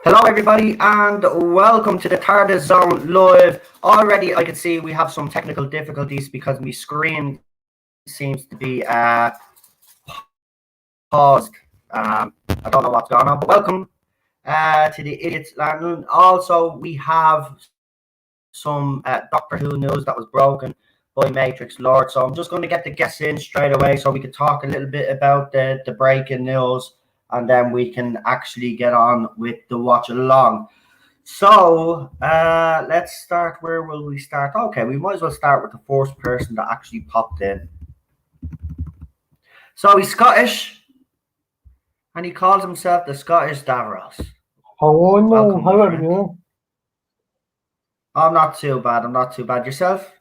Hello, everybody, and welcome to the TARDIS Zone Live. Already, I can see we have some technical difficulties because my screen seems to be paused. I don't know what's going on, but welcome to the Idiots Landing. Also, we have some Doctor Who news that was broken by Matrix Lord. So I'm just going to get the guests in straight away so we can talk a little bit about the breaking news, and then we can actually get on with the watch along. So let's start. Where will we start? Okay, we might as well start with the first person that actually popped in. So he's Scottish, and he calls himself the Scottish Davros. Hello, no, how are you? I'm not too bad. Yourself?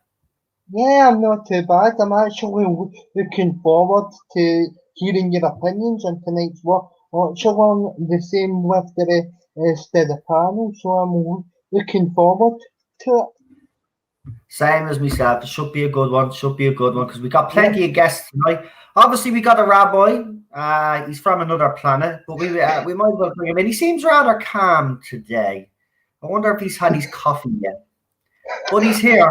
Yeah, I'm not too bad. I'm actually looking forward to hearing your opinions on tonight's watch along, the same with the rest of the panel, so I'm looking forward to it. Same as myself. It should be a good one. Because we got plenty of guests tonight. Obviously, we got a rabbi. He's from another planet, but we might as well bring him in. He seems rather calm today. I wonder if he's had his coffee yet. But he's here,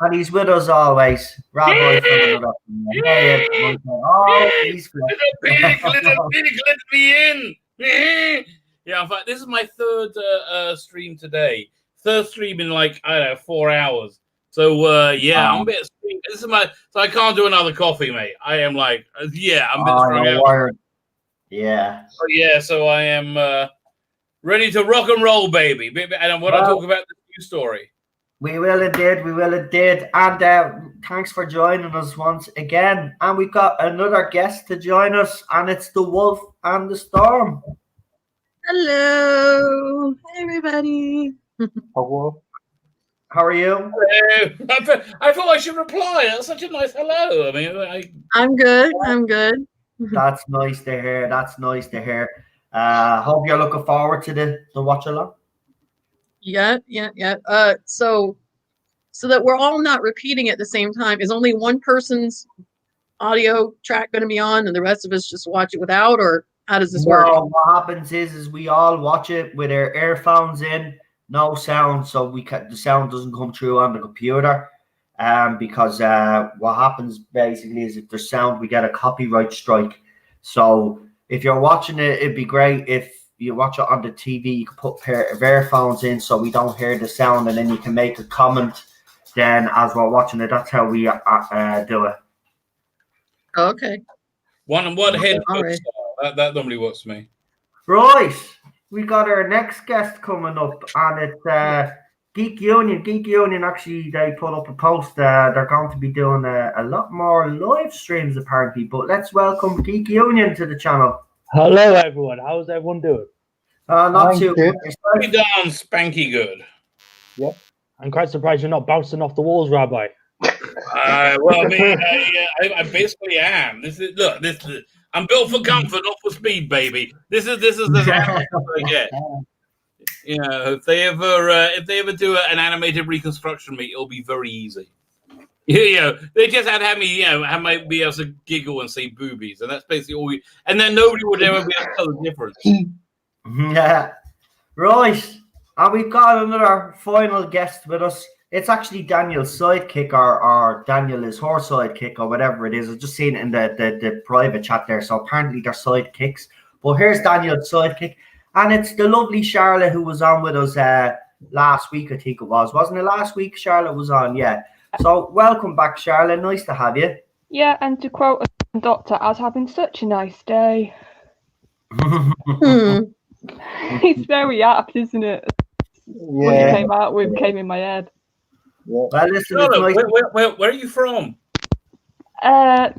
and he's with us always. Rabbi from another planet. Oh, he's good. Little pig, let me in. Yeah, in fact, this is my third stream today. Third stream in like, I don't know, 4 hours. So yeah, I'm a bit. This is so I can't do another coffee, mate. I am like, I'm a bit strung out. Yeah. So, yeah, so I am ready to rock and roll, baby. And I want to talk about the news story. We will indeed. And thanks for joining us once again. And we've got another guest to join us, and it's the Wolf and the Storm. Hello. Hi, everybody. Hello. How are you? Hello. I thought I should reply. That's such a nice hello. I mean, I'm good. That's nice to hear. Hope you're looking forward to the watch along. Yeah. So that we're all not repeating at the same time, is only one person's audio track going to be on and the rest of us just watch it without, or how does this work? Well, what happens is we all watch it with our earphones in, no sound, so the sound doesn't come through on the computer. Because what happens basically is if there's sound, we get a copyright strike. So if you're watching it, it'd be great if you watch it on the TV. You can put a pair of earphones in so we don't hear the sound, and then you can make a comment then as we're watching it. That's how we do it. Okay. One headphone right. style. That normally works for me. Right. We got our next guest coming up, and it's Geek Union. Geek Union, actually, they put up a post. They're going to be doing a lot more live streams, apparently. But let's welcome Geek Union to the channel. Hello, everyone. How's everyone doing? Not too good. Pretty darn spanky good. Yep. I'm quite surprised you're not bouncing off the walls, Rabbi. Well, I mean, I basically am. I'm built for comfort, not for speed, baby. This is as animated as I get. You know, if they ever do an animated reconstruction, mate, it'll be very easy. You know, they just had to have me, have me be able to giggle and say boobies, and that's basically all. And then nobody would ever be able to tell the difference. Yeah, right. And we've got another final guest with us. It's actually Daniel's sidekick, or Daniel is her sidekick, or whatever it is. I've just seen it in the private chat there. So apparently they're sidekicks. But here's Daniel's sidekick. And it's the lovely Charlotte who was on with us last week, I think it was. Wasn't it last week Charlotte was on? Yeah. So welcome back, Charlotte. Nice to have you. Yeah, and to quote a doctor, I was having such a nice day. It's very apt, isn't it? What you came out with came in my head. Yeah. Well, listen, Charlotte, where are you from? I've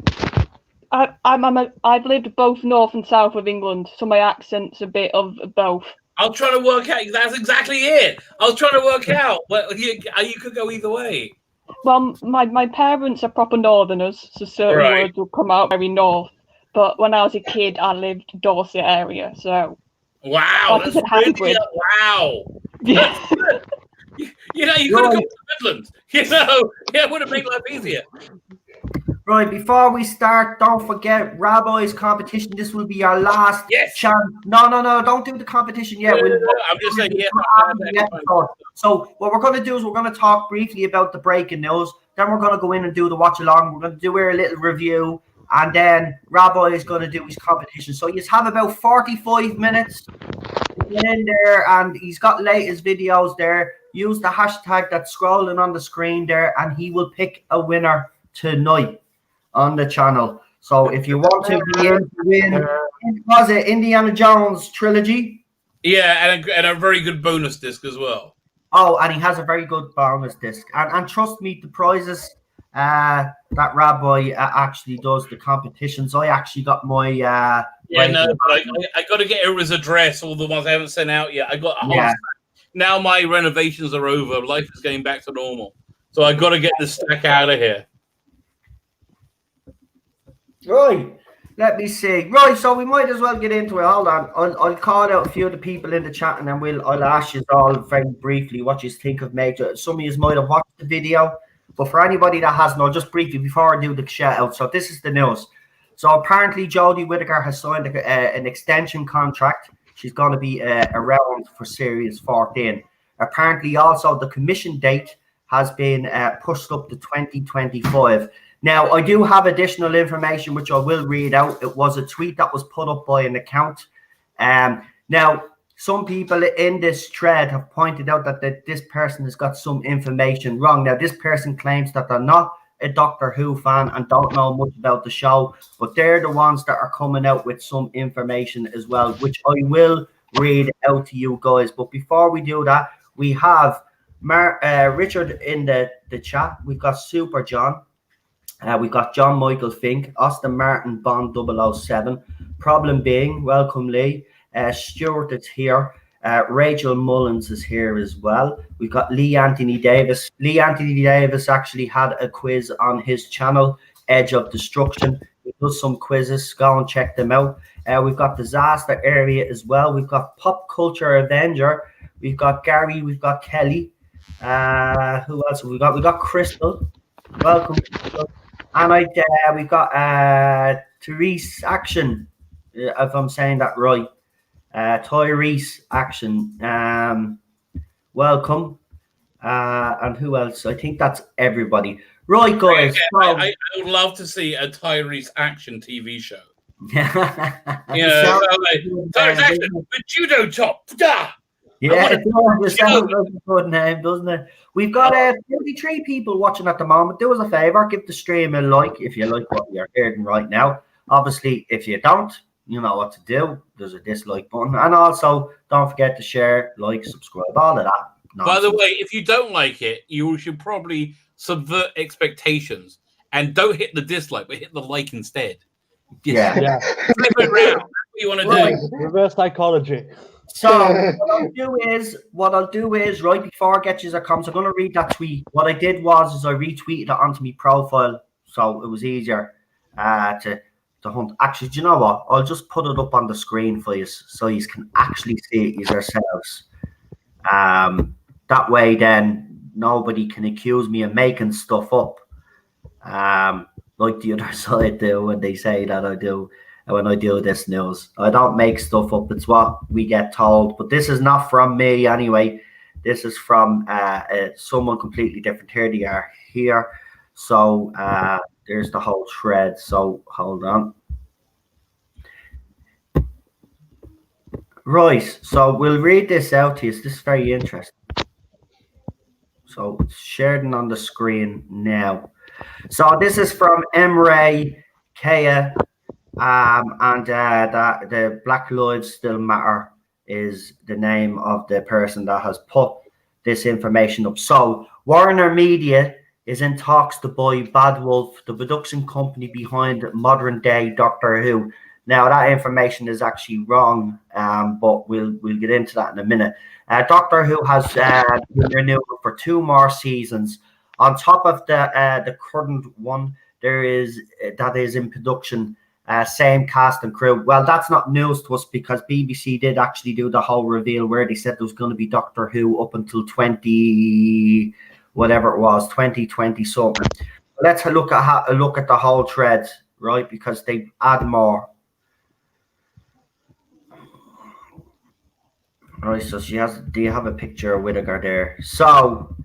lived both north and south of England, so my accent's a bit of both. I'm trying to work out. That's exactly it. I was trying to work out. Well, you could go either way. Well, my parents are proper northerners, so certain words will come out very north. But when I was a kid, I lived Dorset area, so. Wow, that's really wow. Yeah. You could have come to the Midlands. It would have made life easier. Right, before we start, don't forget Rabbi's competition. This will be our last chance. No, don't do the competition yet. I'm just saying, So what we're going to do is we're going to talk briefly about the breaking news. Then we're going to go in and do the watch along. We're going to do a little review. And then Rabbi is going to do his competition. So you have about 45 minutes to get in there. And he's got latest videos there. Use the hashtag that's scrolling on the screen there. And he will pick a winner tonight on the channel. So if you want to be in to win, was it Indiana Jones trilogy? Yeah, and a very good bonus disc as well. Oh, and he has a very good bonus disc. And trust me, the prizes that Rabbi actually does the competitions. I actually got my but I got to get his address, all the ones I haven't sent out yet. I got a whole now my renovations are over. Life is getting back to normal. So I got to get the stack out of here. Right, let me see. Right, so we might as well get into it. Hold on, I'll call out a few of the people in the chat, and then I'll ask you all very briefly what you think of Major. Some of you might have watched the video, but for anybody that hasn't, I'll just briefly before I do the shout out. So this is the news. So apparently, Jodie Whittaker has signed an extension contract. She's going to be around for Series 14. Apparently, also the commission date has been pushed up to 2025. Now, I do have additional information, which I will read out. It was a tweet that was put up by an account. Now, some people in this thread have pointed out that this person has got some information wrong. Now, this person claims that they're not a Doctor Who fan and don't know much about the show, but they're the ones that are coming out with some information as well, which I will read out to you guys. But before we do that, we have Richard in the chat. We've got Super John. We've got John Michael Fink, Austin Martin Bond 007. Problem being, welcome Lee. Stuart is here. Rachel Mullins is here as well. We've got Lee Anthony Davis. Lee Anthony Davis actually had a quiz on his channel, Edge of Destruction. He does some quizzes. Go and check them out. We've got Disaster Area as well. We've got Pop Culture Avenger. We've got Gary. We've got Kelly. Who else have we got? We've got Crystal. Welcome. And we got Therese Action, if I'm saying that right. Tyrese Action, welcome. And who else? I think that's everybody. Right, guys. I would love to see a Tyrese Action TV show. Tyrese Action with Judo Chop. Yeah, it sounds like a good name, doesn't it? We've got 33 people watching at the moment. Do us a favor, give the stream a like if you like what you're hearing right now. Obviously, if you don't, you know what to do. There's a dislike button. And also, don't forget to share, like, subscribe, all of that nonsense. By the way, if you don't like it, you should probably subvert expectations and don't hit the dislike, but hit the like instead. Yeah. Flip it around. That's what you want to do. Reverse psychology. So what I'll do is right before I get you a comments, I'm going to read that tweet. What I did was I retweeted it onto my profile, so it was easier to hunt. Actually, do you know what? I'll just put it up on the screen for you so you can actually see it yourselves. That way, then nobody can accuse me of making stuff up, like the other side do when they say that I do. When I do this news, I don't make stuff up. It's what we get told. But this is not from me anyway. This is from someone completely different. Here they are here. So there's the whole thread. So hold on. Right. So we'll read this out to you. This is very interesting. So it's shared on the screen now. So this is from Emre Kaya. And that the Black Lives Still Matter is the name of the person that has put this information up. So Warner Media is in talks to buy Bad Wolf, the production company behind modern day Doctor Who. Now that information is actually wrong, but we'll get into that in a minute. Doctor Who has been renewed for 2 more seasons. On top of the current one, there is that is in production. Same cast and crew. Well, that's not news to us because BBC did actually do the whole reveal where they said there was going to be Doctor Who up until 2020 something. let's look at the whole thread, right? Because they add more. Right, so do you have a picture of Whittaker there? So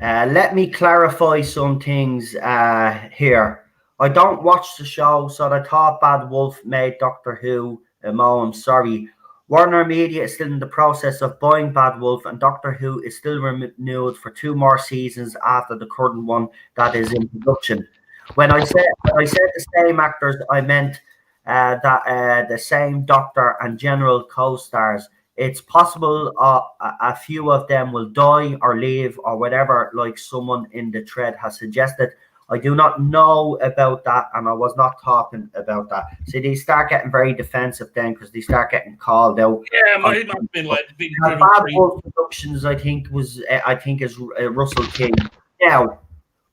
let me clarify some things here. I don't watch the show, so I thought Bad Wolf made Doctor Who. I'm sorry. Warner Media is still in the process of buying Bad Wolf, and Doctor Who is still renewed for 2 more seasons after the current one that is in production. When I said the same actors, I meant that the same Doctor and general co-stars. It's possible a few of them will die or leave or whatever, like someone in the thread has suggested. I do not know about that, and I was not talking about that. See, they start getting very defensive then because they start getting called out. Yeah, it must have been like Bad Wolf Productions, I think is Russell King. Now,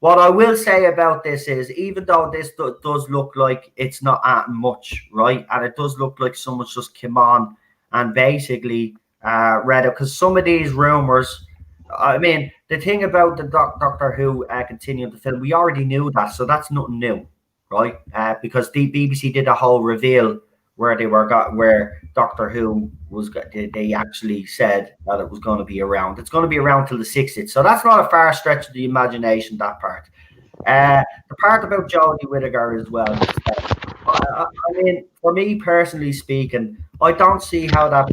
what I will say about this is, even though this does look like it's not at much, right, and it does look like someone's just came on and basically read it, because some of these rumors. I mean, the thing about the Doctor Who continuing the film, we already knew that, so that's nothing new, right? Because the BBC did a whole reveal where Doctor Who was. They actually said that it was going to be around. It's going to be around till the 60th, so that's not a far stretch of the imagination. That part. The part about Jodie Whittaker as well. I mean, for me personally speaking, I don't see how that's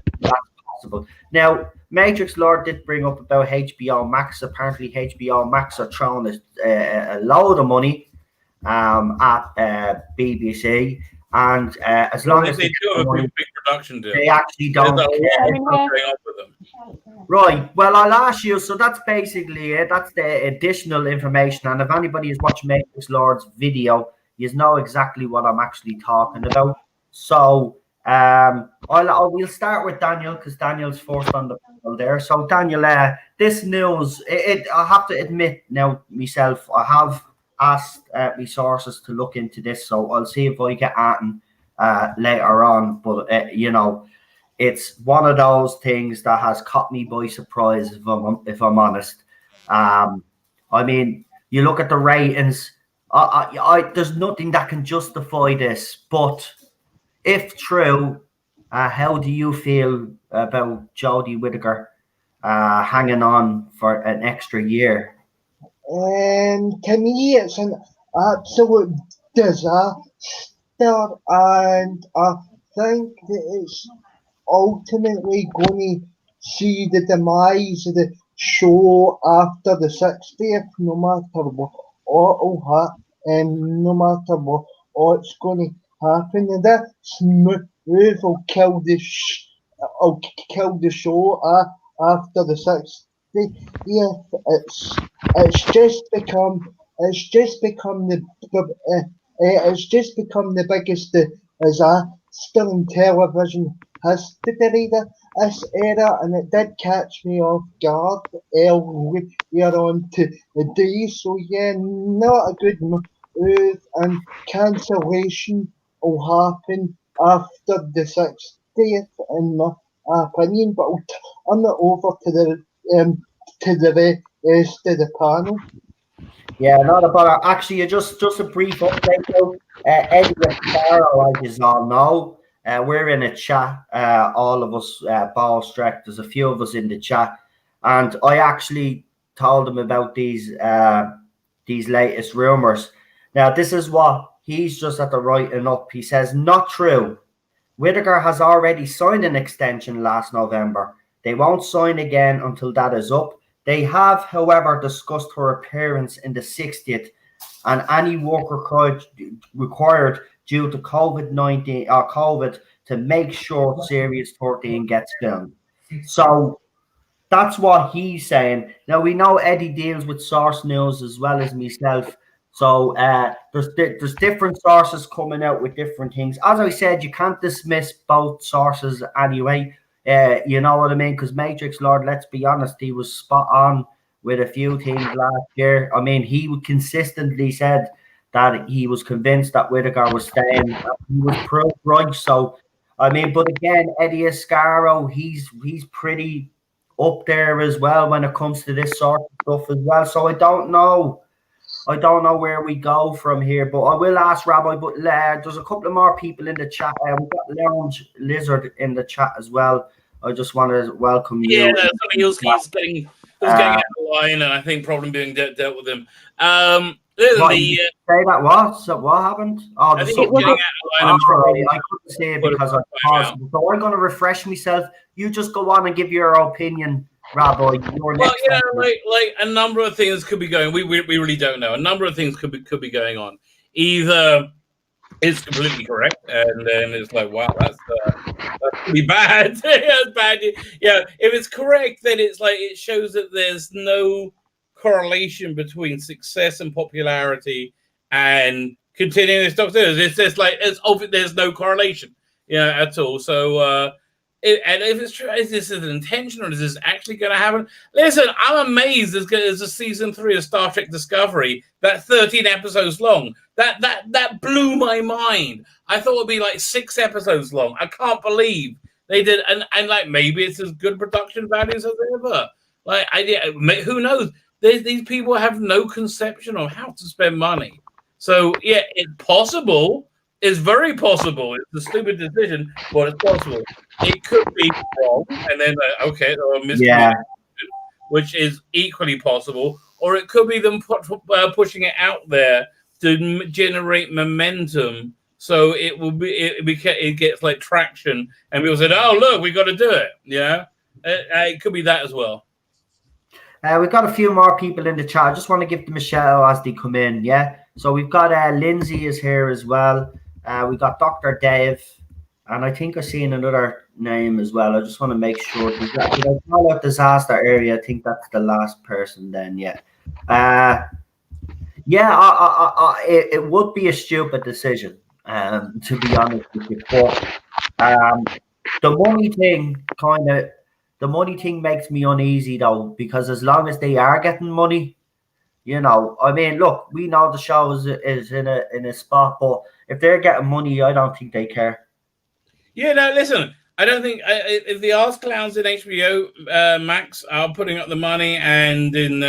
possible. Now, Matrix Lord did bring up about HBO Max. Apparently, HBO Max are throwing a load of money at BBC, and as long as they do have a big production deal, they actually don't care. Right. Well, I'll ask you. So that's basically it. That's the additional information. And if anybody is watching Matrix Lord's video, you know exactly what I'm actually talking about. So we'll start with Daniel, because Daniel's first on the panel there. So Daniel, this news, I have to admit now myself, I have asked my sources to look into this, so I'll see if I get at him later on. But it's one of those things that has caught me by surprise, if I'm honest. I mean, you look at the ratings. There's nothing that can justify this, but if true, how do you feel about Jodie Whittaker hanging on for an extra year? To me, it's an absolute disaster, and I think that it's ultimately going to see the demise of the show after the 60th, no matter what will happen, no matter what's going to happen. And that move will kill the show after the 60th. It's just become the biggest disaster in television history this era, and it did catch me off guard earlier on today. So yeah, not a good move, and cancellation will happen after the 60th, in my opinion. But I'll turn it over to the rest of the panel. Yeah, not about actually just a brief update. Eddie Sparrow, as you all know, we're in a chat. All of us, Ball Streck. There's a few of us in the chat, and I actually told him about these latest rumors. Now, this is what he's just at the writing up. He says, not true. Whittaker has already signed an extension last November. They won't sign again until that is up. They have, however, discussed her appearance in the 60th and any work required due to COVID-19 or COVID to make sure Series 13 gets filmed. So that's what he's saying. Now, we know Eddie deals with source news as well as myself. So there's different sources coming out with different things. As I said, you can't dismiss both sources anyway. You know what I mean? Because Matrix Lord, let's be honest, he was spot on with a few things last year. I mean, he consistently said that he was convinced that Whittaker was staying. He was proved right. So, I mean, but again, Eddie Ascaro, he's pretty up there as well when it comes to this sort of stuff as well. So I don't know. I don't know where we go from here, but I will ask Rabbi. But there's a couple of more people in the chat. We've got Lounge Lizard in the chat as well. I just want to welcome you. Yeah, no, he was getting out of line, and I think problem being dealt with him. Say that what? So what happened? Oh, I think he's getting out of line. Right. I couldn't say it because I paused. So I'm going to refresh myself. You just go on and give your opinion, Rabbi. Well, yeah, like a number of things could be going. We really don't know. A number of things could be going on. Either it's completely correct, and then it's like, wow, that's pretty bad. That's bad. Yeah, if it's correct, then it's like it shows that there's no correlation between success and popularity and continuing this Doctor Who. It's just like it's obvious there's no correlation, at all. So, and if it's true, is this an intention or is this actually going to happen? Listen, I'm amazed there's a season 3 of Star Trek Discovery that's 13 episodes long. That blew my mind. I thought it'd be like 6 episodes long. I can't believe they did, and like maybe it's as good production values as ever. Like who knows? These people have no conception of how to spend money. So yeah, it's possible. It's very possible. It's a stupid decision, but it's possible. It could be wrong, and then okay, or miscommunication, which is equally possible, or it could be them pushing it out there to generate momentum, so it gets like traction, and people said, "Oh, look, we got to do it." Yeah, it could be that as well. We've got a few more people in the chat. I just want to give them a shout out as they come in. Yeah, so we've got Lindsay is here as well. We got Dr. Dave, and I think I've seen another name as well. I just want to make sure. Did I call out disaster area? I think that's the last person then, yeah. It would be a stupid decision, to be honest with you. But the money thing makes me uneasy, though, because as long as they are getting money, I mean, look, we know the show is in a spot, but if they're getting money, I don't think they care. Yeah, no, listen, I don't think if the arse clowns in HBO Max are putting up the money and in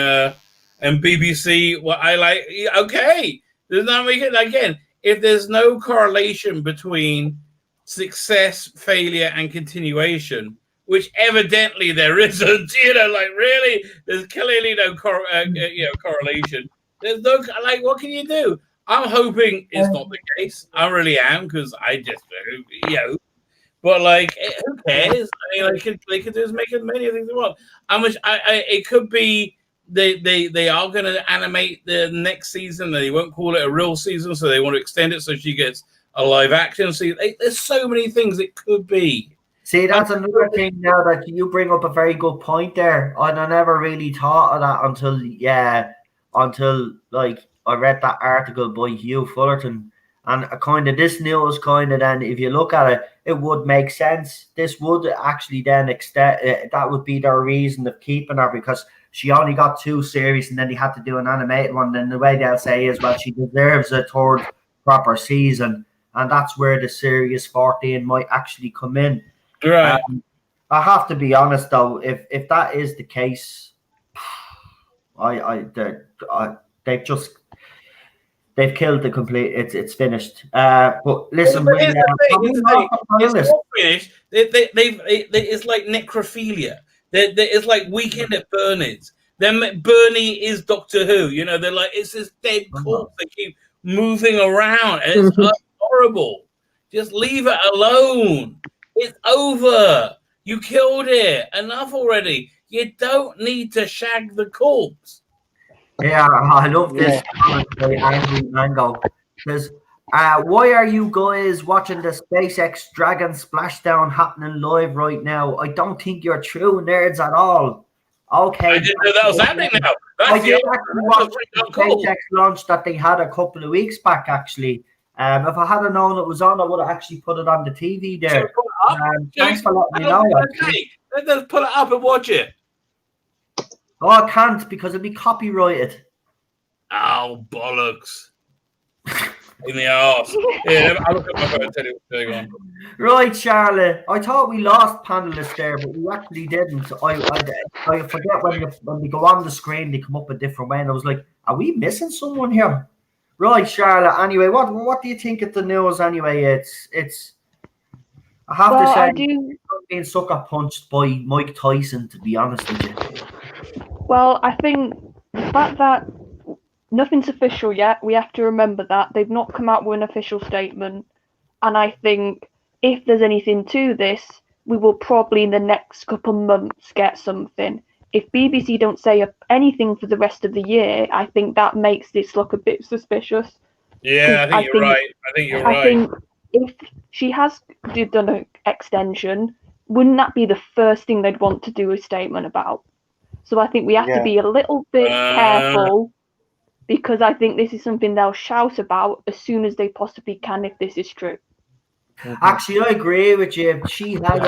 BBC, well, I like, okay, there's not again. If there's no correlation between success, failure, and continuation, which evidently there isn't, like really, there's clearly no correlation. There's no, like, what can you do? I'm hoping it's not the case. I really am, because I just, but like, who cares? I mean, they could just make as many things they want. How much? It could be they are going to animate the next season. They won't call it a real season, so they want to extend it so she gets a live action. So there's so many things it could be. See, that's another thing now that you bring up a very good point there. And I never really thought of that until like I read that article by Hugh Fullerton. And kind of this news kind of then, if you look at it, it would make sense. This would actually then extend, that would be their reason of keeping her, because she only got 2 series and then they had to do an animated one. And the way they'll say is, well, she deserves a 3rd proper season. And that's where the Series 14 might actually come in. Right. I have to be honest though, if that is the case, they've killed the complete. It's finished. But listen, it's not finished. It's like necrophilia. It's like Weekend at Bernie's. Then Bernie is Doctor Who. They're like, it's this dead corpse. They keep moving around, and it's horrible. Just leave it alone. It's over. You killed it. Enough already. You don't need to shag the corpse. Yeah, I love this. Angry Mango says, why are you guys watching the SpaceX Dragon splashdown happening live right now? I don't think you're true nerds at all. Okay. I didn't know that was happening now. I did actually watch the SpaceX launch that they had a couple of weeks back, actually. If I hadn't known it was on, I would have actually put it on the TV there. Thanks for letting me know. Let's put it up and watch it. Oh, I can't because it'd be copyrighted. Oh, bollocks. in the arse. Yeah, I'll look at my phone and tell you what's going on. Right, Charlotte. I thought we lost panelists there, but we actually didn't. I forget when they go on the screen, they come up a different way, and I was like, "Are we missing someone here?" Right, Charlotte. Anyway, what do you think of the news? Anyway, it's. I have to say, I do. I'm being sucker punched by Mike Tyson. To be honest with you. Well, I think the fact that nothing's official yet, we have to remember that they've not come out with an official statement, and I think if there's anything to this, we will probably in the next couple months get something. If BBC don't say anything for the rest of the year, I think that makes this look a bit suspicious. Yeah, I think you're right. I think you're right. I think if she has done an extension, wouldn't that be the first thing they'd want to do a statement about? So I think we have to be a little bit careful, because I think this is something they'll shout about as soon as they possibly can if this is true. Actually, I agree with you. If she had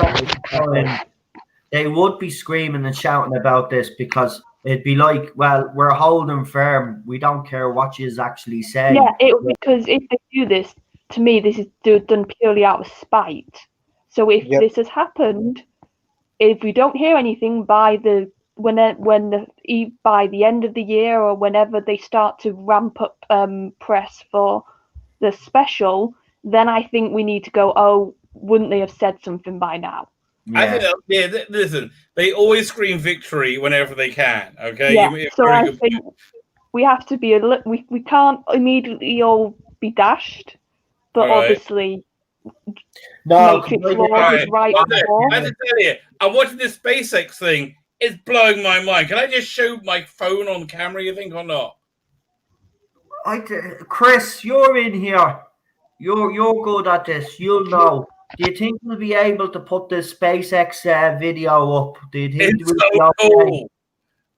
they would be screaming and shouting about this, because it'd be like, well, we're holding firm. We don't care what she's actually saying. Yeah, because if they do this, to me, this is done purely out of spite. So if this has happened, if we don't hear anything by the end of the year, or whenever they start to ramp up press for the special, then I think we need to go, oh, wouldn't they have said something by now? I think, listen, they always scream victory whenever they can, okay? Yeah, so I think we have to be we can't immediately all be dashed, but obviously Matrix Law is right. I have to tell you, I'm watching this SpaceX thing. It's blowing my mind. Can I just show my phone on camera, you think, or not? Chris, you're in here. You're good at this. You'll know. Do you think we'll be able to put this SpaceX video up? Do you think it's so cool?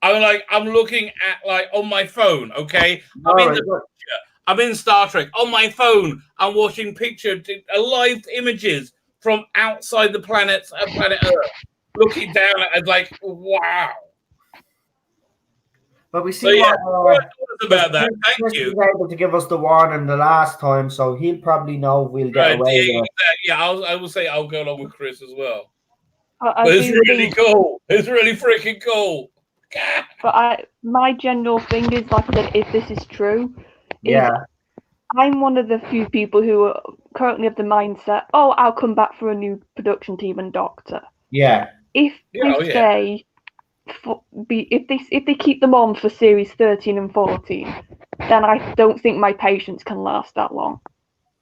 I'm looking at on my phone. Okay, I'm in Star Trek on my phone. I'm watching live images from outside the planet Earth, looking down at wow. But we see about that. Thank you. He was able to give us the warning the last time, so he'll probably know we'll get away with it. Yeah, I will say I'll go along with Chris as well. It's really cool. It's really freaking cool. But my general thing is, like I said, if this is true, I'm one of the few people who are currently of the mindset, oh, I'll come back for a new production team and Doctor. Yeah. If they say, if they keep them on for series 13 and 14, then I don't think my patience can last that long.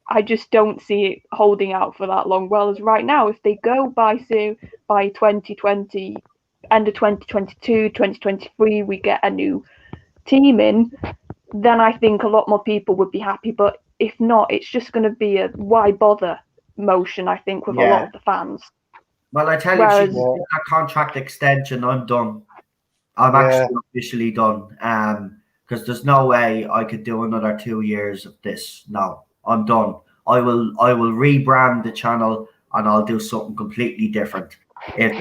I just don't see it holding out for that long. Whereas right now, if they go by 2020, end of 2022, 2023, we get a new team in, then I think a lot more people would be happy. But if not, it's just going to be a why bother motion, I think, with a lot of the fans. Well, I tell you, if she gets a contract extension, I'm done. I'm actually officially done. Because there's no way I could do another 2 years of this. No, I'm done. I will rebrand the channel, and I'll do something completely different if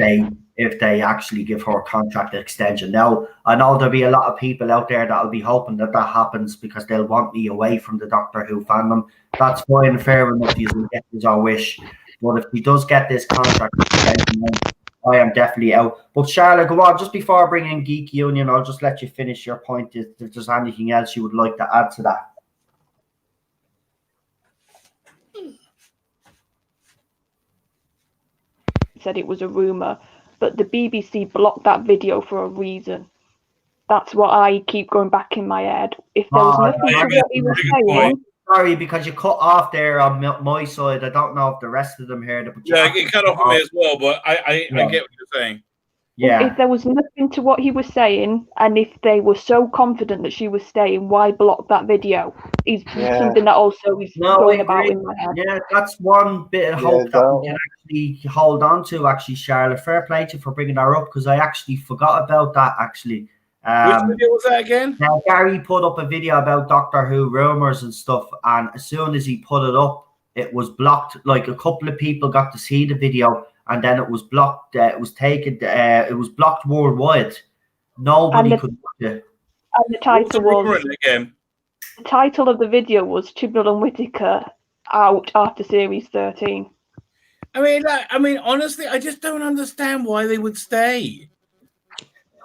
they actually give her a contract extension. Now, I know there'll be a lot of people out there that'll be hoping that happens, because they'll want me away from the Doctor Who fandom. That's fine, fair enough. You will get his own wish. But if he does get this contract extension, I am definitely out. But Charlotte, go on. Just before I bring in Geek Union, I'll just let you finish your point if there's anything else you would like to add to that. Said it was a rumor, but the BBC blocked that video for a reason. That's what I keep going back in my head. If there was nothing to what he was saying. Sorry, because you cut off there on my side. I don't know if the rest of them heard it. But it cut off on me as well, but I get what you're saying. Yeah. If there was nothing to what he was saying, and if they were so confident that she was staying, why block that video? Is something that also is going about in my head. Yeah, that's one bit of hope that we can actually hold on to, actually, Charlotte. Fair play to you for bringing her up, because I actually forgot about that, actually. Which video was that again? Now, Gary put up a video about Doctor Who rumors and stuff, and as soon as he put it up, it was blocked. Like, a couple of people got to see the video, and then it was blocked. It was taken. It was blocked worldwide. Nobody could watch it. And the title was again. The title of the video was Chibnall and Whittaker out after series 13. I mean, honestly, I just don't understand why they would stay.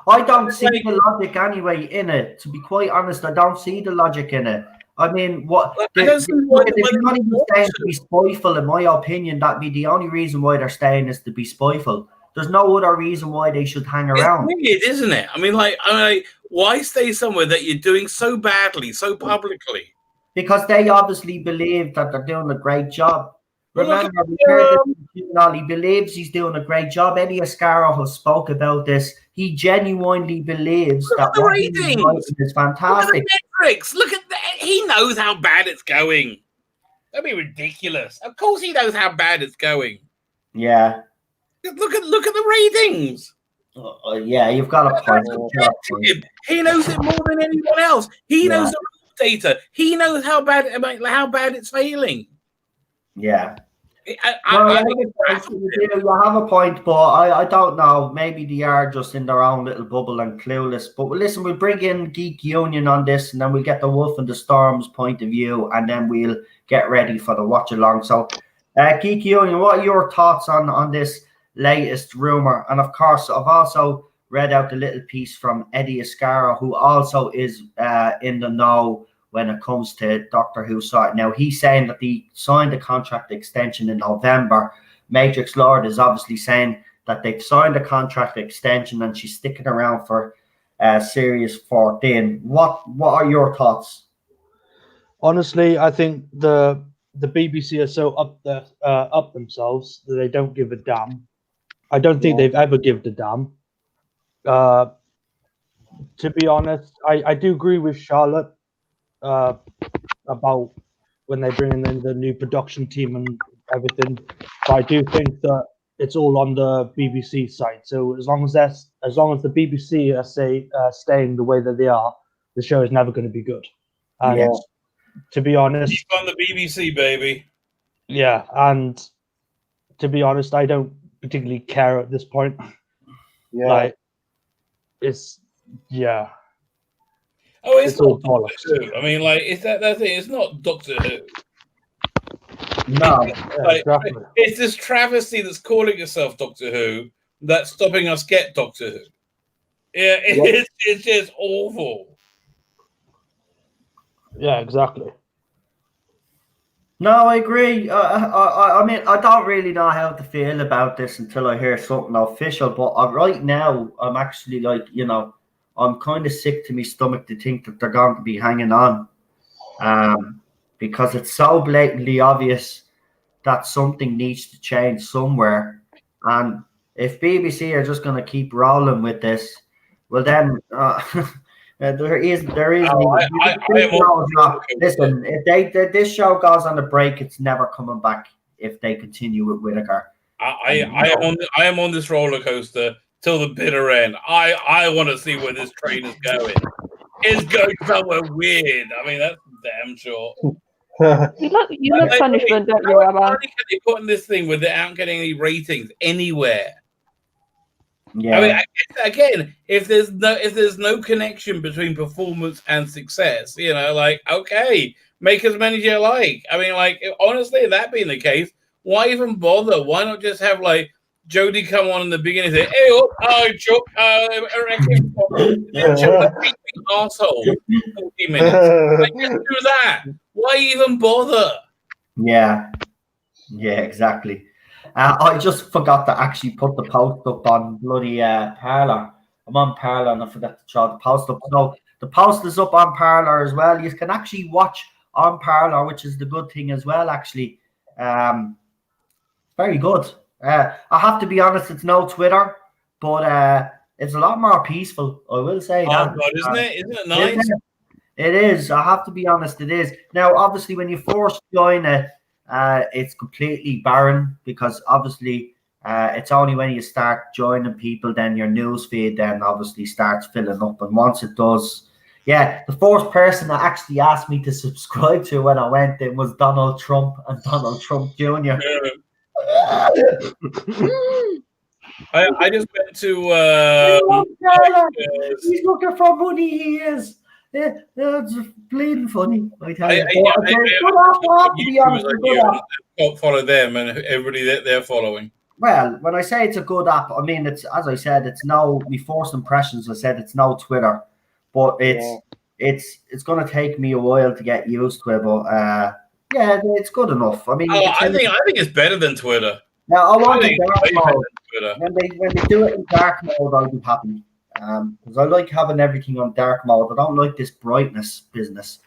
I don't see the logic anyway in it. To be quite honest, I don't see the logic in it. I mean, what? I don't see why if you're not even staying to be spiteful, in my opinion, that'd be the only reason why they're staying is to be spiteful. There's no other reason why they should hang around. It's weird, isn't it? I mean, why stay somewhere that you're doing so badly, so publicly? Because they obviously believe that they're doing a great job. Remember, he believes he's doing a great job. Eddie Ascaro has spoke about this. He genuinely believes that the what he's ratings doing is fantastic. Look at the metrics. Look at that. He knows how bad it's going. That'd be ridiculous. Of course, he knows how bad it's going. Yeah. Look at the ratings. Yeah, you've got a point. He knows it more than anyone else. He knows the data. He knows how bad it's failing. Yeah. You have a point, but I don't know. Maybe they are just in their own little bubble and clueless. But listen, we'll bring in Geek Union on this, and then we'll get the Wolf and the Storm's point of view, and then we'll get ready for the watch along. So, Geek Union, what are your thoughts on this latest rumor? And of course, I've also read out the little piece from Eddie Ascaro, who also is in the know when it comes to Doctor Who side. Now, he's saying that he signed a contract extension in November. Matrix Lord is obviously saying that they've signed a contract extension and she's sticking around for Series 14. What are your thoughts? Honestly, I think the BBC are so up themselves that they don't give a damn. I don't think they've ever given a damn. To be honest, I do agree with Charlotte about when they bring in the new production team and everything. But I do think that it's all on the BBC side. So as long as the BBC are staying the way that they are, the show is never going to be good. And to be honest, keep on the BBC, baby. Yeah, and to be honest, I don't particularly care at this point. Yeah, like it's Oh, it's all not Doctor Who. I mean, like, it's that thing. It's not Doctor Who. No, exactly. It's this travesty that's calling itself Doctor Who that's stopping us get Doctor Who. Yeah, it's just awful. Yeah, exactly. No, I agree. I mean, I don't really know how to feel about this until I hear something official. But right now, I'm actually I'm kind of sick to my stomach to think that they're going to be hanging on, because it's so blatantly obvious that something needs to change somewhere. And if BBC are just going to keep rolling with this, well then. There is. Listen, if this show goes on a break, it's never coming back. If they continue with Whittaker, I am on this roller coaster till the bitter end. I want to see where this train is going. It's going somewhere weird. I mean, that's damn sure. You look punishment, don't you, Rabbi? How can they put in this thing where they aren't getting any ratings anywhere? yeah. I mean, again, if there's no connection between performance and success, okay, make as many as you like. I mean, honestly, that being the case, why even bother? Why not just have Jodie come on in the beginning and say, "Hey, Chuck, asshole, 40 minutes." Just do that. Why even bother? Yeah, exactly. I just forgot to actually put the post up on bloody Parler. I'm on Parler and I forgot to throw the post up. So the post is up on Parler as well. You can actually watch on Parler, which is the good thing as well, actually. Very good. I have to be honest, it's no Twitter, but it's a lot more peaceful, I will say. Oh, God, isn't it? Isn't it nice? It is. I have to be honest, it is. Now, obviously, when you first join it, it's completely barren because obviously it's only when you start joining people, then your news feed then obviously starts filling up. And once it does, the first person that actually asked me to subscribe to when I went in was Donald Trump and Donald Trump Jr. I just went to he's looking for money, he is. Yeah, it's bleeding funny, I tell you. Follow them and everybody that they're following. Well, when I say it's a good app, I mean it's, as I said, it's no me first impressions. I said it's no Twitter, but it's going to take me a while to get used to it. But yeah, it's good enough. I mean, I think it's better than Twitter. Now I want the dark mode. When they do it in dark mode, I'll be happy. Because I like having everything on dark mode. I don't like this brightness business,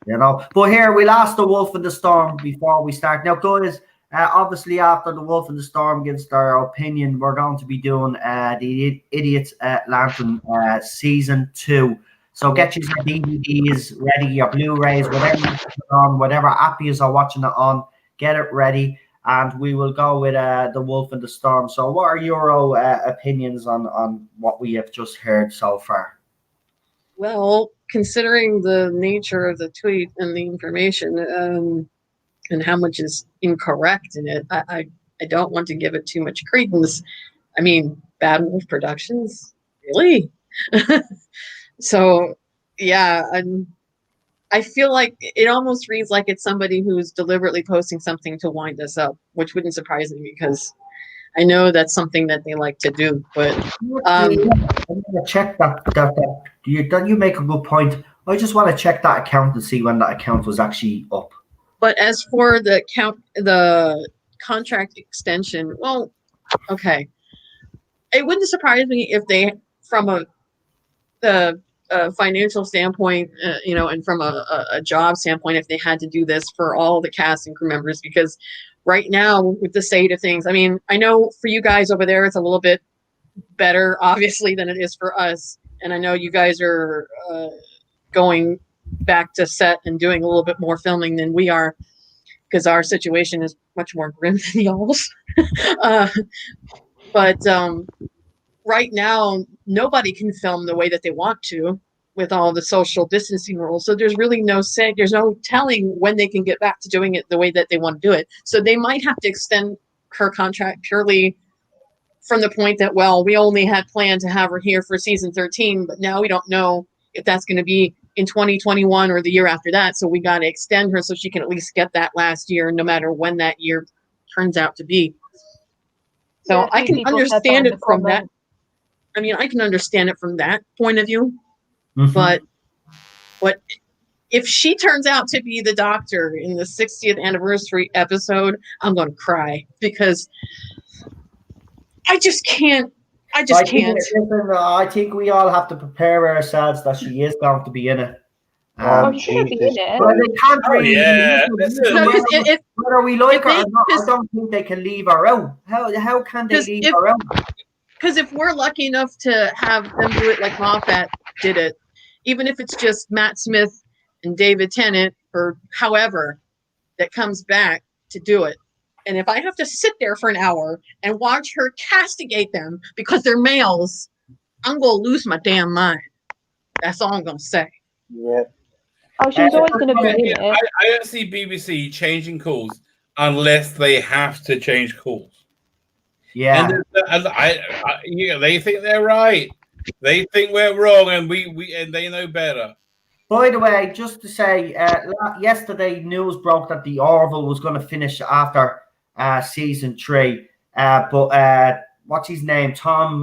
you know. But here we'll ask the Wolf in the Storm before we start. Now, guys, obviously after the Wolf in the Storm gives their opinion, we're going to be doing the Idiot's Lantern season 2. So get your DVDs ready, your Blu-rays, whatever you're on, whatever app you are watching it on, get it ready. And we will go with the Wolf in the Storm. So what are your opinions on what we have just heard so far? Well, considering the nature of the tweet and the information and how much is incorrect in it, I don't want to give it too much credence. I mean, Bad Wolf Productions? Really? So, yeah, I feel like it almost reads like it's somebody who's deliberately posting something to wind us up, which wouldn't surprise me because I know that's something that they like to do. But I'm gonna check that. You make a good point. I just want to check that account and see when that account was actually up. But as for the contract extension, well, okay, it wouldn't surprise me if they, from a financial standpoint, and from a job standpoint, if they had to do this for all the cast and crew members, because right now with the state of things, I mean, I know for you guys over there, it's a little bit better, obviously, than it is for us. And I know you guys are going back to set and doing a little bit more filming than we are, because our situation is much more grim than y'all's. But right now, nobody can film the way that they want to with all the social distancing rules. So there's really there's no telling when they can get back to doing it the way that they want to do it. So they might have to extend her contract purely from the point that, well, we only had planned to have her here for season 13, but now we don't know if that's going to be in 2021 or the year after that. So we got to extend her so she can at least get that last year, no matter when that year turns out to be. So yeah, I can understand it from that. I mean, I can understand it from that point of view. Mm-hmm. But if she turns out to be the Doctor in the 60th anniversary episode, I'm going to cry because I just can't. I think we all have to prepare ourselves that she is going to be in it. She's going to be in it. But they can't really whether we like her or not, I don't think they can leave her out. How can they leave her out? Because if we're lucky enough to have them do it like Moffat did it, even if it's just Matt Smith and David Tennant or however that comes back to do it, and if I have to sit there for an hour and watch her castigate them because they're males, I'm going to lose my damn mind. That's all I'm going to say. Yeah. Oh, she's always going to be in it. I don't see BBC changing calls unless they have to change calls. Yeah. And they think they're right. They think we're wrong, and and they know better. By the way, just to say, yesterday news broke that the Orville was going to finish after season 3. But what's his name? Tom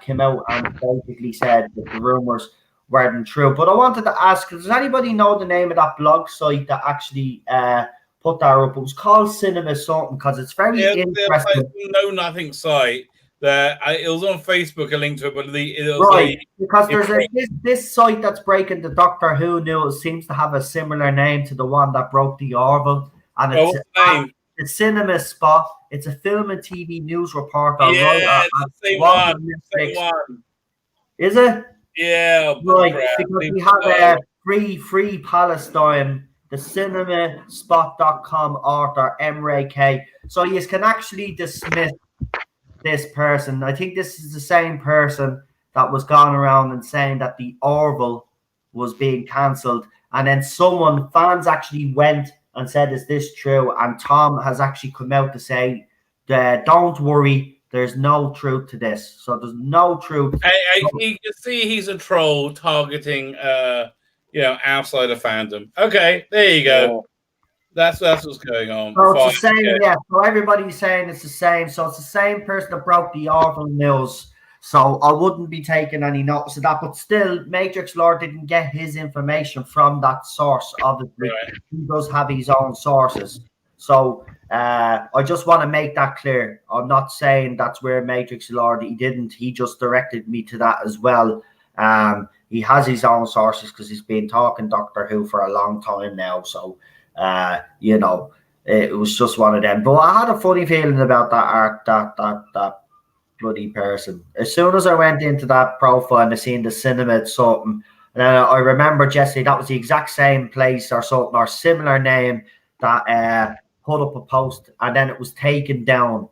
came out and basically said that the rumors weren't true. But I wanted to ask, does anybody know the name of that blog site that actually put that up? It was called Cinema something because it's very interesting. No nothing site. It was on Facebook, a link to it, but because there's this site that's breaking the Doctor Who news seems to have a similar name to the one that broke the Orville, and it's the Cinema Spot. It's a film and TV news reporter. Yeah, it's the same one. Is it? Yeah, right. Because we have free Palestine. The cinemaspot.com author Emre K. So you can actually dismiss this person. I think this is the same person that was going around and saying that the Orville was being cancelled, and then fans actually went and said, "Is this true?" And Tom has actually come out to say, "Don't worry, there's no truth to this." So there's no truth. You can see he's a troll targeting outside of fandom. Okay, there you go. That's what's going on. So it's the same, yeah. So everybody's saying it's the same. So it's the same person that broke the awful news. So I wouldn't be taking any notice of that. But still, Matrix Lord didn't get his information from that source. Obviously, he does have his own sources. So I just want to make that clear. I'm not saying that's where Matrix Lord. He didn't. He just directed me to that as well. He has his own sources because he's been talking Doctor Who for a long time now. So. It was just one of them. But I had a funny feeling about that bloody person. As soon as I went into that profile and I seen the cinema something, and then I remember Jesse, that was the exact same place or something or similar name that put up a post and then it was taken down.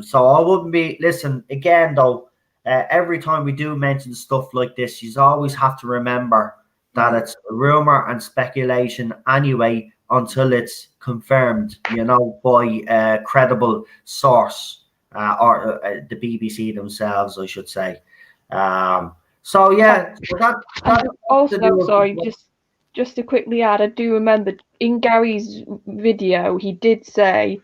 So I wouldn't be listen again though. Every time we do mention stuff like this, you always have to remember that it's rumor and speculation anyway until it's confirmed, by a credible source or the BBC themselves, I should say. So yeah, that also sorry, just to quickly add, I do remember in Gary's video he did say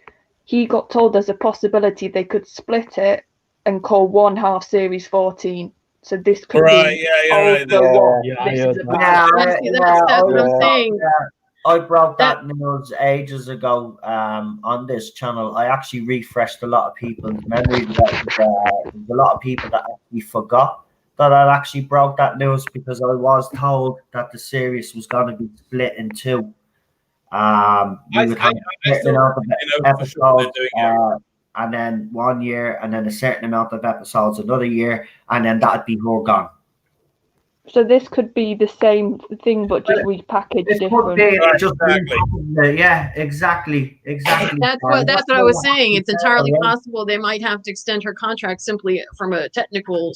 he got told there's a possibility they could split it and call one half Series 14. So this could be what this is about. That's what I'm saying. I broke that news ages ago on this channel. I actually refreshed a lot of people's memories. There's a lot of people that actually forgot that I actually broke that news because I was told that the series was going to be split in two. We would have a certain amount of episodes, and then 1 year, and then a certain amount of episodes another year, and then that'd be her gone. So this could be the same thing, but just repackaged different. Yeah, exactly. That's what I was saying. It's entirely possible they might have to extend her contract simply from a technical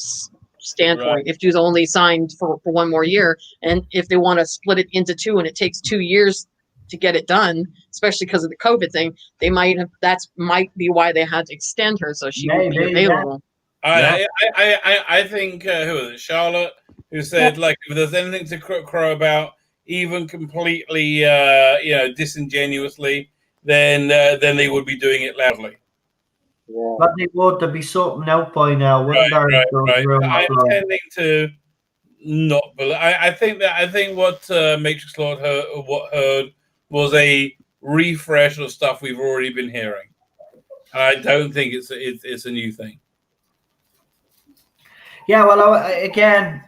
standpoint. If she's only signed for 1 more year, and if they want to split it into two, and it takes 2 years to get it done, especially because of the COVID thing, they might have. That might be why they had to extend her so she would be available. I think who was it? Charlotte, who said like if there's anything to crow about, even completely disingenuously, then they would be doing it loudly. Yeah. But there'd be something out by now, wouldn't there? I'm tending to not believe. I think what Matrix Lord heard was a refresh of stuff we've already been hearing. I don't think it's a new thing. Yeah, well, again,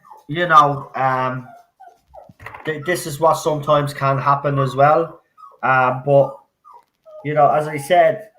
this is what sometimes can happen as well. But as I said,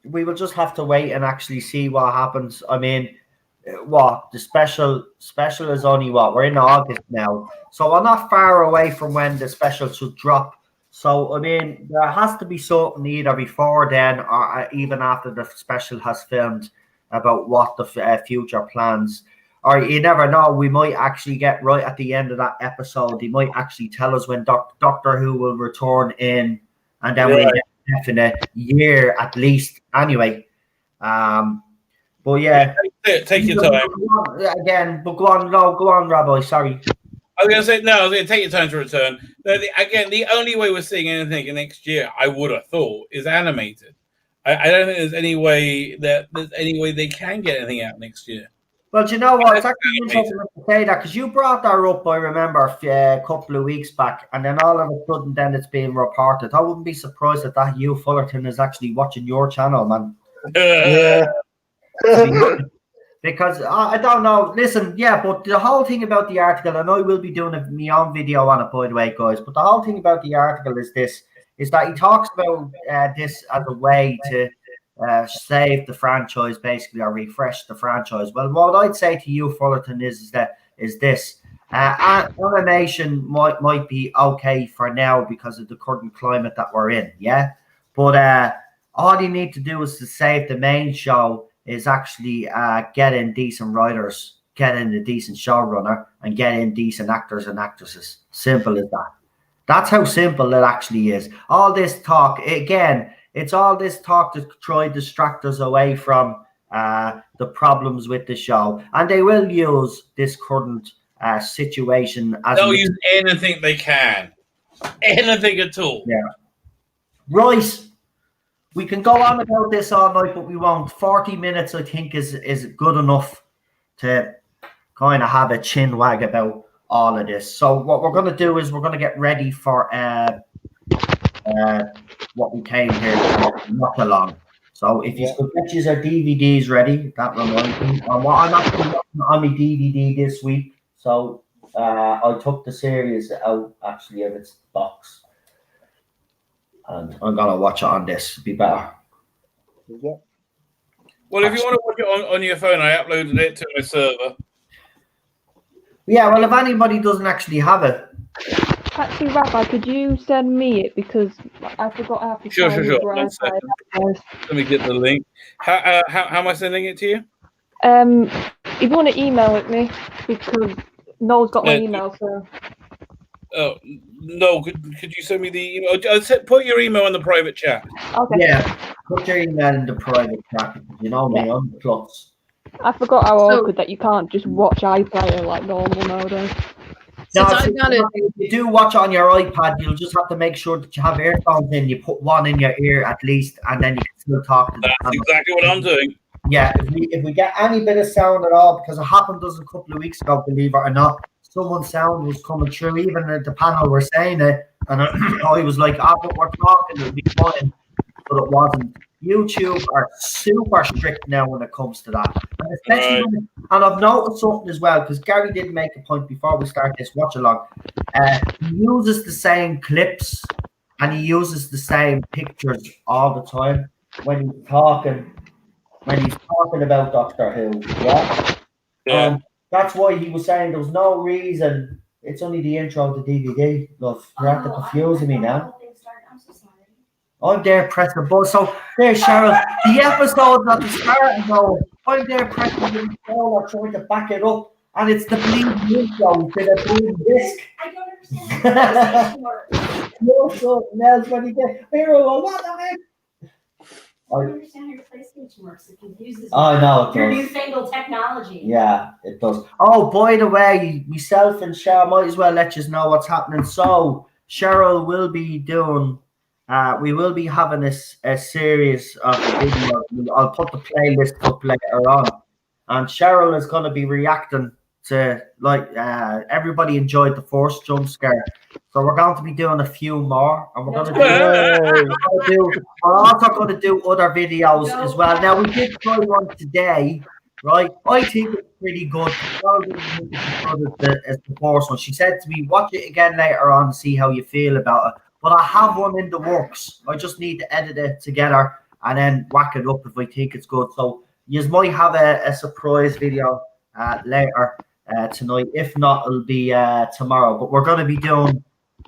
we will just have to wait and actually see what happens. I mean, the special is only we're in August now, so we're not far away from when the special should drop. So I mean, there has to be something either before then or even after the special has filmed about what the future plans. Or you never know, we might actually get right at the end of that episode. They might actually tell us when Doctor Who will return in, and then we get a definite year at least. Anyway, but yeah, take your time again. But go on, Rabbi. Sorry. I was going to take your time to return. Again, the only way we're seeing anything next year, I would have thought, is animated. I don't think there's any way they can get anything out next year. Well, do you know what? It's actually interesting to say that because you brought that up, I remember, a couple of weeks back, and then all of a sudden, then it's being reported. I wouldn't be surprised that Hugh Fullerton is actually watching your channel, man. Yeah. Because I don't know. Listen, yeah, but the whole thing about the article, and I will be doing my own video on it, by the way, guys. But the whole thing about the article is that he talks about this as a way to save the franchise, basically, or refresh the franchise. Well, what I'd say to you, Fullerton, is this: animation might be okay for now because of the current climate that we're in, yeah. But all you need to do is to save the main show. Is actually get in decent writers, get in a decent showrunner, and get in decent actors and actresses. Simple as that. That's how simple it actually is. All this talk, again, it's all this talk to try to distract us away from the problems with the show. And they will use this current situation. As They'll use anything they can, anything at all. Yeah. Right. We can go on about this all night, but we won't. 40 minutes, I think, is good enough to kind of have a chin wag about all of this. So what we're going to do is we're going to get ready for what we came here not along. So if you could get your DVDs ready, that reminds me. I'm actually working on my DVD this week, so I took the series out actually of its box, and I'm gonna watch it on this. It'd be better. Yeah. Well, if you want to watch it on your phone, I uploaded it to my server. Yeah, well, if anybody doesn't actually have it. Actually, Rabbi, could you send me it, because I forgot how to Sure. find One second. Let me get the link. How am I sending it to you? If you want to email it me, because Noel's got my email, so. Oh no! Could you send me the email? Put your email in the private chat. Okay. Yeah, put your email in the private chat. You know me, I'm the plus. I forgot how awkward that you can't just watch iPlayer like normal nowadays. No, I've got it. if you do watch on your iPad, you'll just have to make sure that you have earphones in. You put one in your ear at least, and then you can still talk to That's exactly what I'm doing. Yeah, if we get any bit of sound at all, because it happened to us a couple of weeks ago, believe it or not, someone's sound was coming through. Even at the panel were saying it, and I was like, but we're talking, it'll be fine. But it wasn't. YouTube are super strict now when it comes to that. And especially and I've noticed something as well, because Gary did make a point before we start this watch along. He uses the same clips and he uses the same pictures all the time when he's talking about Doctor Who. Yeah. That's why he was saying there was no reason. It's only the intro of the DVD. Love, you're after confusing me now. I'm there pressing the button. So there's Cheryl. The episode's at the start, and so I'm there pressing the controller trying to back it up, and it's the bleeding intro to the bleeding disc. I don't understand how PlayStation works. No, something else when you get hero. What the heck? I don't understand how your PlayStation works. It confuses me. I know it Your does. newfangled technology. Yeah, it does. Oh, by the way, myself and Cheryl might as well let you know what's happening. So Cheryl will be doing. We will be having a series of videos. I'll put the playlist up later on, and Cheryl is going to be reacting to everybody enjoyed the first jump scare, so we're going to be doing a few more, and we're also going to do other videos as well. Now we did try one today, right? I think it's pretty good. As the first one, she said to me, "Watch it again later on and see how you feel about it." But I have one in the works. I just need to edit it together and then whack it up if I think it's good. So you might have a surprise video later tonight. If not, it'll be tomorrow. But we're going to be doing,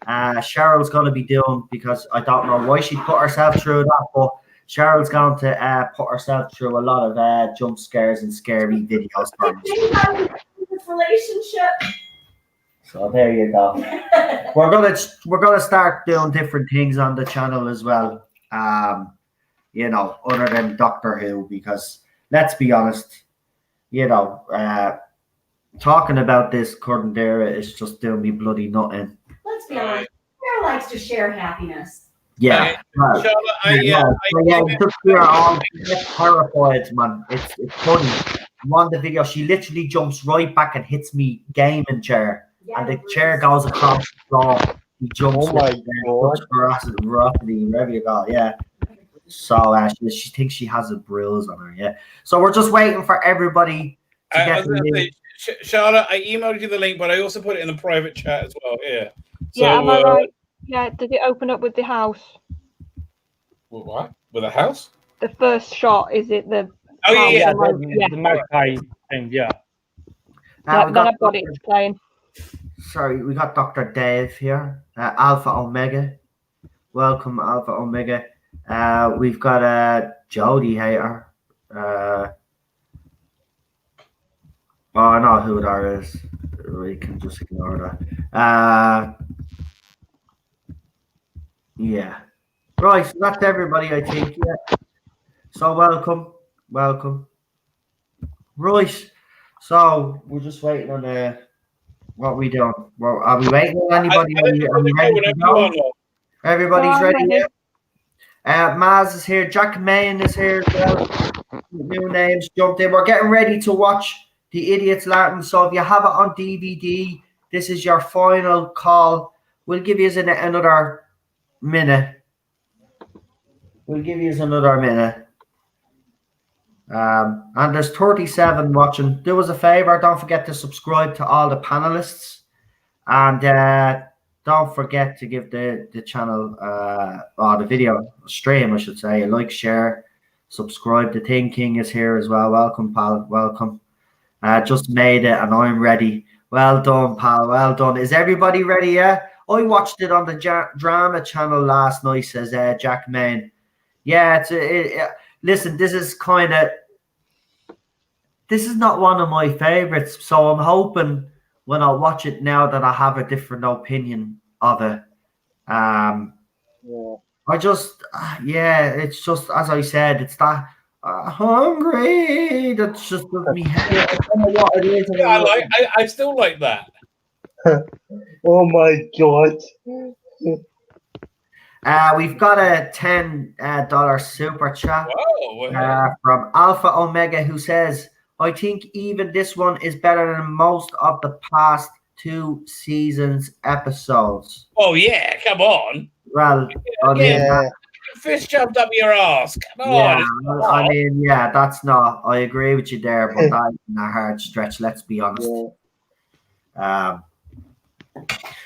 Cheryl's going to be doing, because I don't know why she put herself through that, but Cheryl's going to put herself through a lot of jump scares and scary videos. This relationship. So there you go. We're gonna start doing different things on the channel as well. Other than Doctor Who, because let's be honest, talking about this current era is just doing me bloody nothing. Let's be honest. Sarah likes to share happiness. Yeah. We're all terrified, man. It's funny. I'm on the video. She literally jumps right back and hits me gaming chair. And the chair goes across the floor. He jumps. Oh my God! Wherever you go, yeah. So she thinks she has a bruise on her, yeah. So we're just waiting for everybody to get the link. Charlotte, I emailed you the link, but I also put it in the private chat as well. Yeah. So, yeah, am I right? Yeah. Did it open up with the house? What? With a house? The first shot, is it the? Oh yeah, the magpie thing. Yeah. Then I've got it. It's playing. Sorry, we got Dr. Dave here, Alpha Omega. Welcome, Alpha Omega. We've got Jody here. I know who that is. We can just ignore that. Yeah. Right, so that's everybody, I think. Yeah. So welcome. Right. So we're just waiting on What are we doing? Well, are we waiting on anybody? I think Are we ready to whenever you go? are, Noel. Everybody's I'm ready. ready. Yeah? Maz is here. Jack Main is here as well. New names jumped in. We're getting ready to watch The Idiot's Lantern. So if you have it on DVD, this is your final call. We'll give you another minute. And there's 37 watching. Do us a favor. Don't forget to subscribe to all the panelists. And don't forget to give the channel, or the video stream, I should say, a like, share, subscribe. The Thing King is here as well. Welcome, pal. Welcome. Just made it, and I'm ready. Well done, pal. Well done. Is everybody ready? Yeah. I watched it on the drama channel last night. Says Jack Main. Yeah. Listen, this is not one of my favorites. So I'm hoping when I watch it now that I have a different opinion of it. I just, it's just, as I said, it's that hungry. That's just me. I don't know what it is. Yeah, I still like that. Oh my God. We've got a $10 super chat Whoa. from Alpha Omega, who says, I think even this one is better than most of the past 2 seasons episodes. Oh yeah, come on. Well, Fish shoved up your ass. Come yeah, on. I mean, yeah, that's not. I agree with you there, but that's a hard stretch. Let's be honest.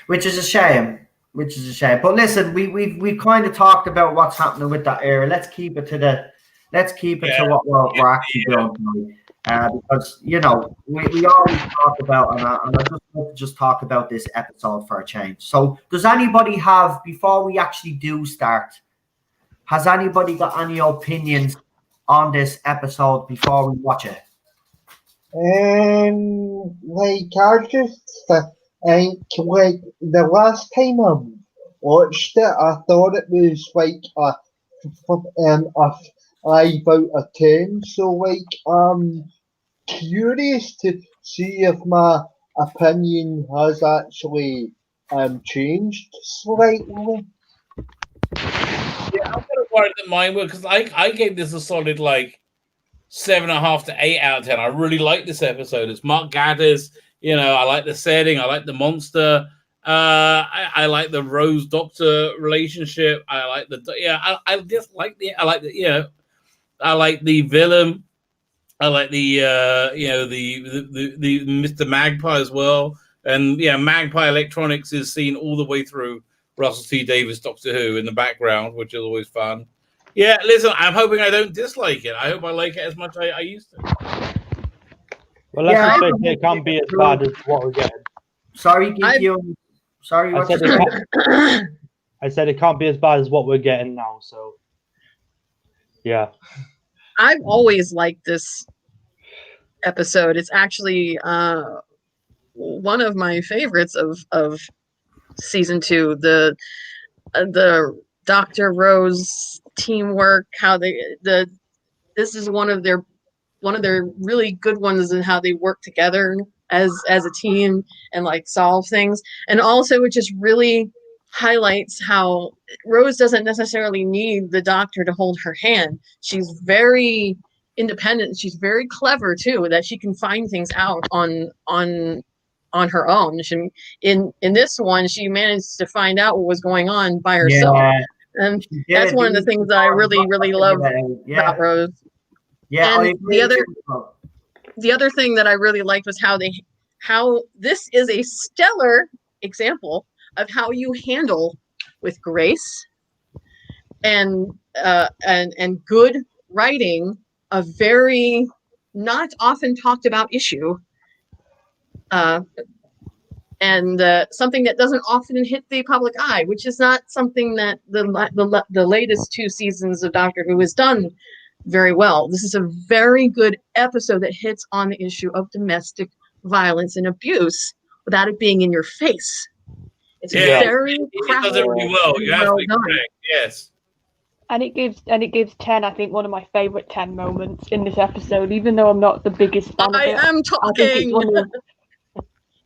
Which is a shame. But listen, we've kind of talked about what's happening with that era. Let's keep it to what we're actually doing tonight. Because we always talk about, and I just want to talk about this episode for a change. So, does anybody have, before we actually do start, has anybody got any opinions on this episode before we watch it? I just think the last time I watched it, I thought it was like a 5 out of 10. So I'm curious to see if my opinion has actually changed slightly. Yeah, I'm kind of worried that mine will, because I gave this a solid 7.5 to 8 out of 10. I really like this episode. It's Mark Gatiss. I like the setting. I like the monster. I like the Rose Doctor relationship. I like the I just like the I like the I like the villain. I like the the Mr. Magpie as well. And Magpie Electronics is seen all the way through Russell T Davies Doctor Who in the background, which is always fun. Yeah, listen, I'm hoping I don't dislike it. I hope I like it as much as I used to. Well, let's just say it can't be as bad as what we're getting. Sorry, sorry. I said it can't be as bad as what we're getting now. So, yeah. I've always liked this episode. It's actually one of my favorites of season 2. The Dr. Rose teamwork, how this is one of their really good ones, in how they work together as a team and solve things. And also it just really highlights how Rose doesn't necessarily need the Doctor to hold her hand. She's very independent. She's very clever too, that she can find things out on her own. In this one, she managed to find out what was going on by herself. And that's one of the things that I really love about Rose. Yeah, and the other thing that I really liked was how this is a stellar example of how you handle with grace and good writing a very not often talked about issue, and something that doesn't often hit the public eye, which is not something that the latest 2 seasons of Doctor Who has done very well. This is a very good episode that hits on the issue of domestic violence and abuse without it being in your face. It's very it does it really well. You have to be correct. Yes. And it gives 10, I think, one of my favorite 10 moments in this episode, even though I'm not the biggest fan of it. I am talking.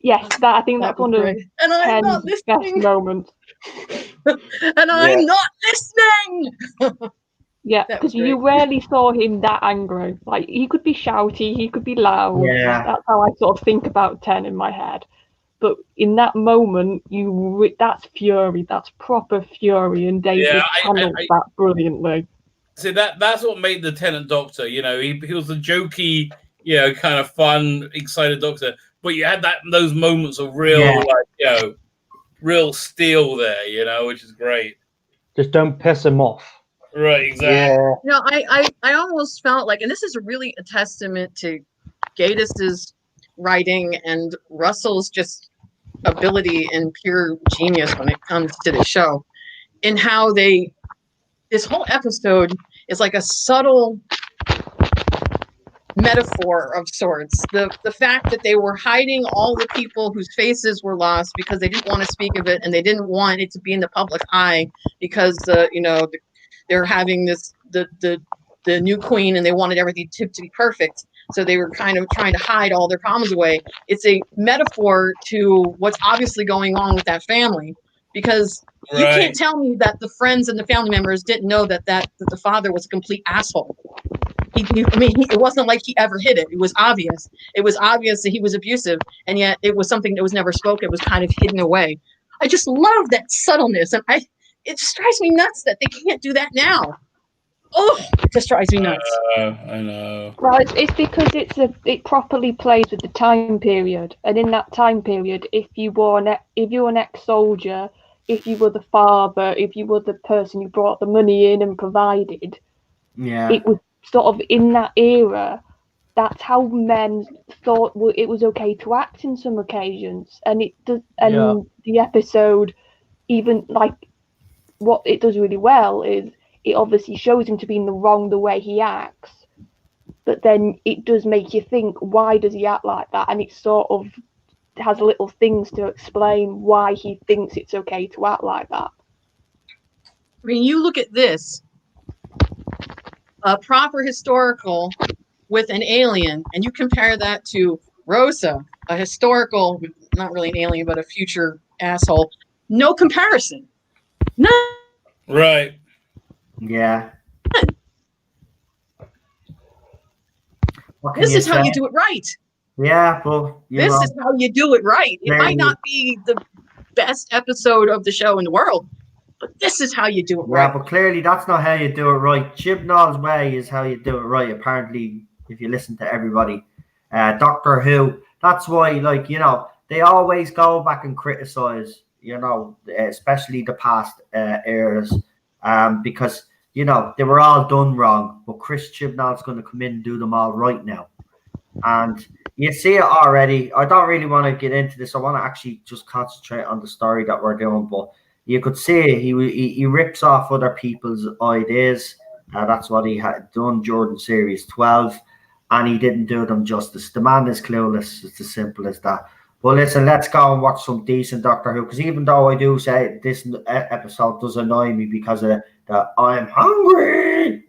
Yes, that I think that's was one of great. And I'm not Ken's best listening. moments. And I'm not listening. Yeah, That was because you great. rarely saw him that angry. Like, he could be shouty, he could be loud. Yeah. That's how I sort of think about Ten in my head. But in that moment, that's fury. That's proper fury, and David Yeah, channels that brilliantly. See, that's what made the Tenant Doctor. You know, he was a jokey, kind of fun, excited Doctor. But you had those moments of real, real steel there. Which is great. Just don't piss him off. Right, exactly. Yeah. No, I almost felt like, and this is really a testament to Gaddis's writing and Russell's just ability and pure genius when it comes to the show, in how this whole episode is like a subtle metaphor of sorts. The fact that they were hiding all the people whose faces were lost because they didn't want to speak of it, and they didn't want it to be in the public eye because they're having the new queen, and they wanted everything to be perfect. So they were kind of trying to hide all their problems away. It's a metaphor to what's obviously going on with that family, because you can't tell me that the friends and the family members didn't know that the father was a complete asshole. It wasn't like he ever hid it. It was obvious. It was obvious that he was abusive, and yet it was something that was never spoken. It was kind of hidden away. I just love that subtleness, and it just drives me nuts that they can't do that now. Oh, it just drives me nuts. I know. Well, it's because it properly plays with the time period, and in that time period, if you were an ex-soldier, if you were the father, if you were the person who brought the money in and provided, it was sort of in that era. That's how men thought it was okay to act in some occasions, and it does. And the episode, even like what it does really well is it obviously shows him to be in the wrong the way he acts, but then it does make you think, why does he act like that? And it sort of has little things to explain why he thinks it's okay to act like that. I mean, you look at this, a proper historical with an alien, and you compare that to Rosa, a historical, not really an alien, but a future asshole. No comparison. None. Right. Yeah. This is how you do it right. Yeah, well, this is how you do it right. It might not be the best episode of the show in the world, but this is how you do it right. Yeah, but clearly that's not how you do it right. Chibnall's way is how you do it right, apparently, if you listen to everybody. Doctor Who, that's why, they always go back and criticize, especially the past eras, because, they were all done wrong, but Chris Chibnall's going to come in and do them all right now. And you see it already. I don't really want to get into this. I want to actually just concentrate on the story that we're doing, but you could see he rips off other people's ideas. That's what he had done during Series 12, and he didn't do them justice. The man is clueless. It's as simple as that. But listen, let's go and watch some decent Doctor Who, because even though I do say this episode does annoy me because of the I'm hungry.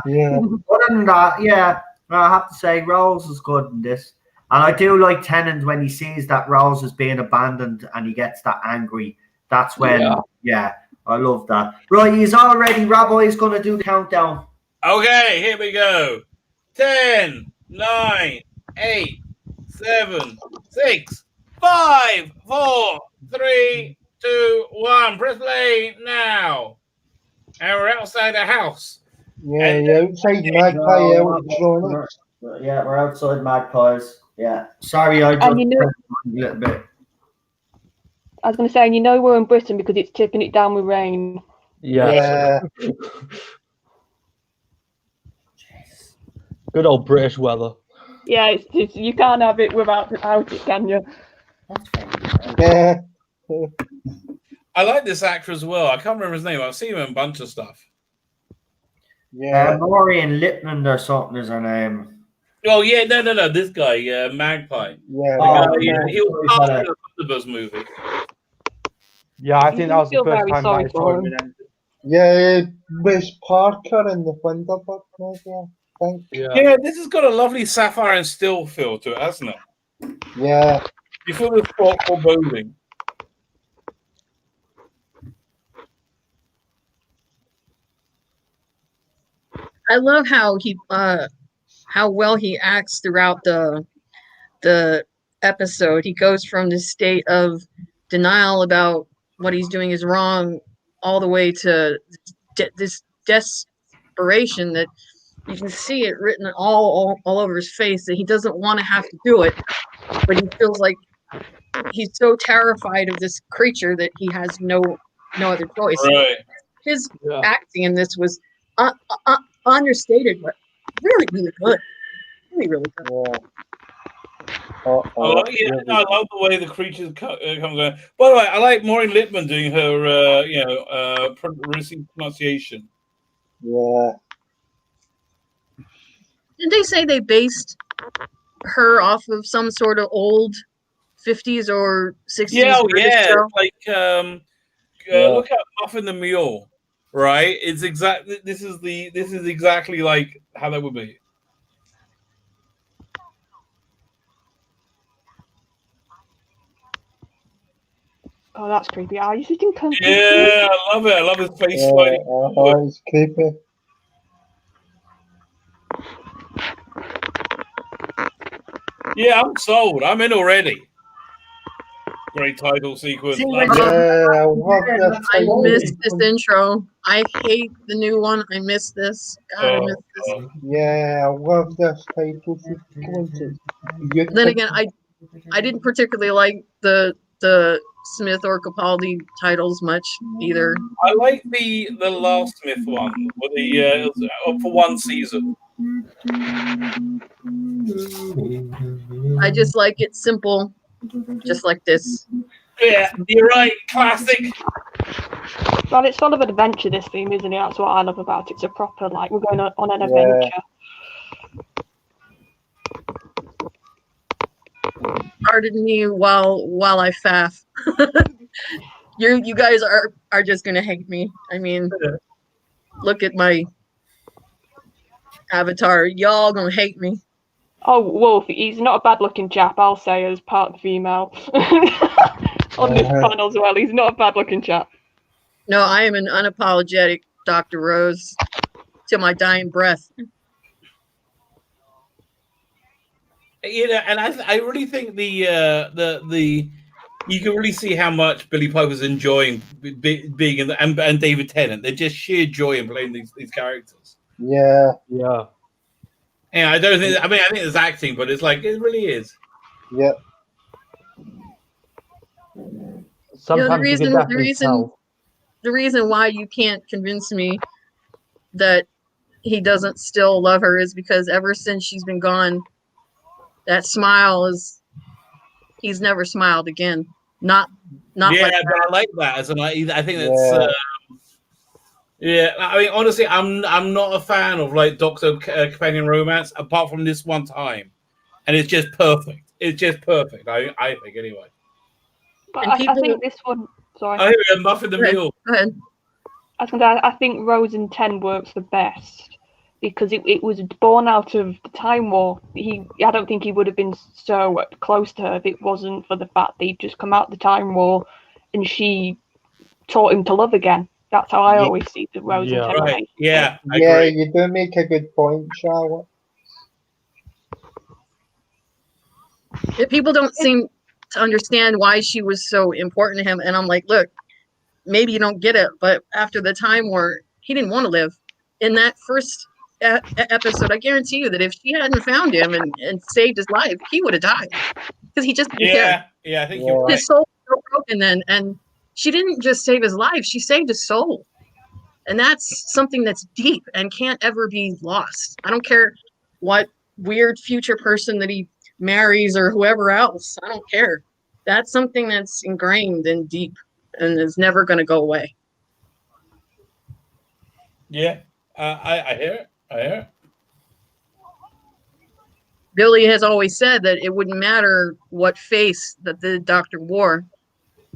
Yeah. Other than that, yeah, I have to say Rose is good in this. And I do like Tennant when he sees that Rose is being abandoned and he gets that angry. That's when, I love that. Right, he's all ready. Rabbi's going to do the countdown. Okay, here we go. 10, 9, 8, 7, 6, 5, 4, 3, 2, 1. Press play now. And we're outside the house. Yeah, outside Magpie Electronics. Yeah, we're outside Magpies. Yeah. Sorry, I just a little bit. I was going to say, and we're in Britain because it's tipping it down with rain. Yeah. Good old British weather. Yeah, it's you can't have it without it, can you? Yeah. I like this actor as well. I can't remember his name. I've seen him in a bunch of stuff. Yeah. Maureen Lipman or something is her name. Oh, yeah, no. This guy, Magpie. Yeah. He was part of the Thunderbirds movie. Yeah, I think that was the first time I saw him. Yeah, Miss Parker in the Thunderbirds, I think. Yeah, this has got a lovely sapphire and steel feel to it, hasn't it? Yeah. You feel this foreboding. I love how well he acts throughout the episode. He goes from this state of denial about what he's doing is wrong, all the way to this desperation that you can see it written all over his face, that he doesn't want to have to do it, but he feels like he's so terrified of this creature that he has no other choice. Right. His acting in this was understated, but really, really good. Really, really good. I love the way the creatures come going. By the way, I like Maureen Lipman doing her, pronunciation. Yeah. Did they say they based her off of some sort of old 50s or 60s? Yeah, show? like look at Muffin the Mule, right? It's exactly this is exactly like how that would be. Oh, that's creepy. Are you sitting comfy? Yeah, I love it. I love his face sliding. It's creepy. Yeah, I'm sold. I'm in already. Great title sequence. I missed this intro. I hate the new one. I miss this. God, I miss this. Yeah, I love this title sequence. Then again, I didn't particularly like the Smith or Capaldi titles much either. I like the last Smith one, with it was up for one season. I just like it simple, just like this. Yeah, you're right. Classic. Well, it's sort of an adventure, this theme, isn't it? That's what I love about it. It's a proper, like, we're going on an adventure. Pardon me while I faff. You guys are just gonna hate me. I mean, look at my avatar. Y'all gonna hate me. Oh, Wolf, he's not a bad-looking chap, I'll say, as part of the female on this panel as well. He's not a bad-looking chap. No, I am an unapologetic Dr. Rose to my dying breath. You know, and I really think the you can really see how much Billy Piper's enjoying being in and David Tennant. They're just sheer joy in playing these characters. Yeah. Yeah, I don't think. I mean, I think it's acting, but it's like it really is. Yeah. Sometimes the reason why you can't convince me that he doesn't still love her is because ever since she's been gone, that smile he's never smiled again. Not yeah, like but that. I like that. As I think that's. Yeah, I mean, honestly, I'm not a fan of like Doctor companion romance apart from this one time, and it's just perfect. It's just perfect. I think anyway. But I think this one. Sorry. I hear Muffin the Mule. Go ahead. I think Rose and 10 works the best because it was born out of the Time War. I don't think he would have been so close to her if it wasn't for the fact that he'd just come out the Time War and she taught him to love again. That's how I always see the Rose and 10 right. Yeah, you do make a good point, Charlotte. People don't seem to understand why she was so important to him, and I'm like, look, maybe you don't get it, but after the Time War, he didn't want to live. In that first episode, I guarantee you that if she hadn't found him and saved his life, he would have died because he just didn't care. Yeah, I think you're right. His soul was so broken then, and she didn't just save his life; she saved his soul, and that's something that's deep and can't ever be lost. I don't care what weird future person that he marries or whoever else. I don't care. That's something that's ingrained and deep and is never going to go away. Yeah, I hear it. I hear it. Billy has always said that it wouldn't matter what face that the Doctor wore,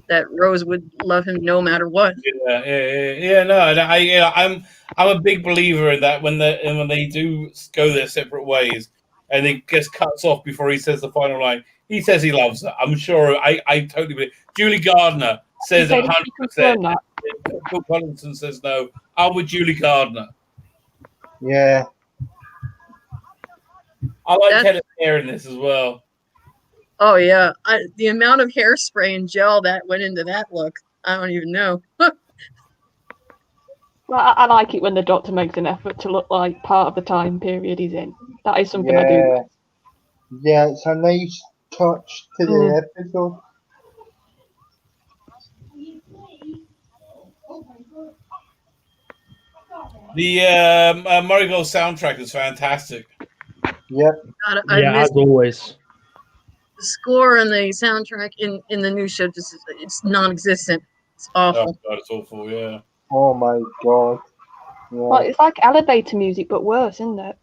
that Rose would love him no matter what. Yeah. No, I'm a big believer in that when they do go their separate ways, and it just cuts off before he says the final line. He says he loves her. I'm sure. I totally believe. Julie Gardner says Okay, 100%. confirm that. Phil Collinson says no. I'm with Julie Gardner. Yeah. I like That's- Kenneth Hair in this as well. Oh yeah, the amount of hairspray and gel that went into that look, I don't even know. Well, I like it when the Doctor makes an effort to look like part of the time period he's in. That is something I do. Yeah. Yeah, it's a nice touch to the episode. The Marigold soundtrack is fantastic. Yep. God, I Yeah, miss as always. the score and the soundtrack in the new show. Just it's non-existent. It's awful. Oh God, it's awful. Yeah. Oh my god. Yeah. Well, it's like elevator music, but worse, isn't it?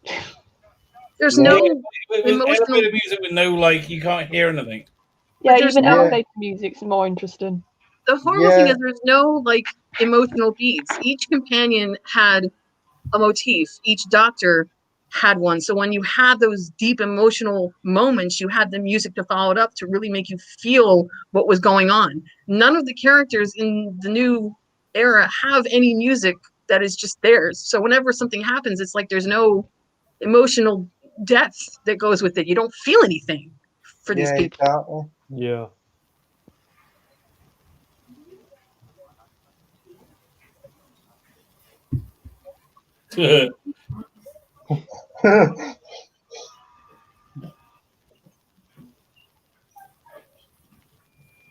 There's Yeah. no With emotional. elevator music with no you can't hear anything. Yeah, there's even no- elevator music's more interesting. The horrible thing Yeah. is there's no emotional beats. Each companion had a motif. Each Doctor had one. So when you had those deep emotional moments, you had the music to follow it up to really make you feel what was going on. None of the characters in the new era have any music that is just theirs. So whenever something happens, it's like there's no emotional depth that goes with it. You don't feel anything for these Yeah, people. exactly. Yeah.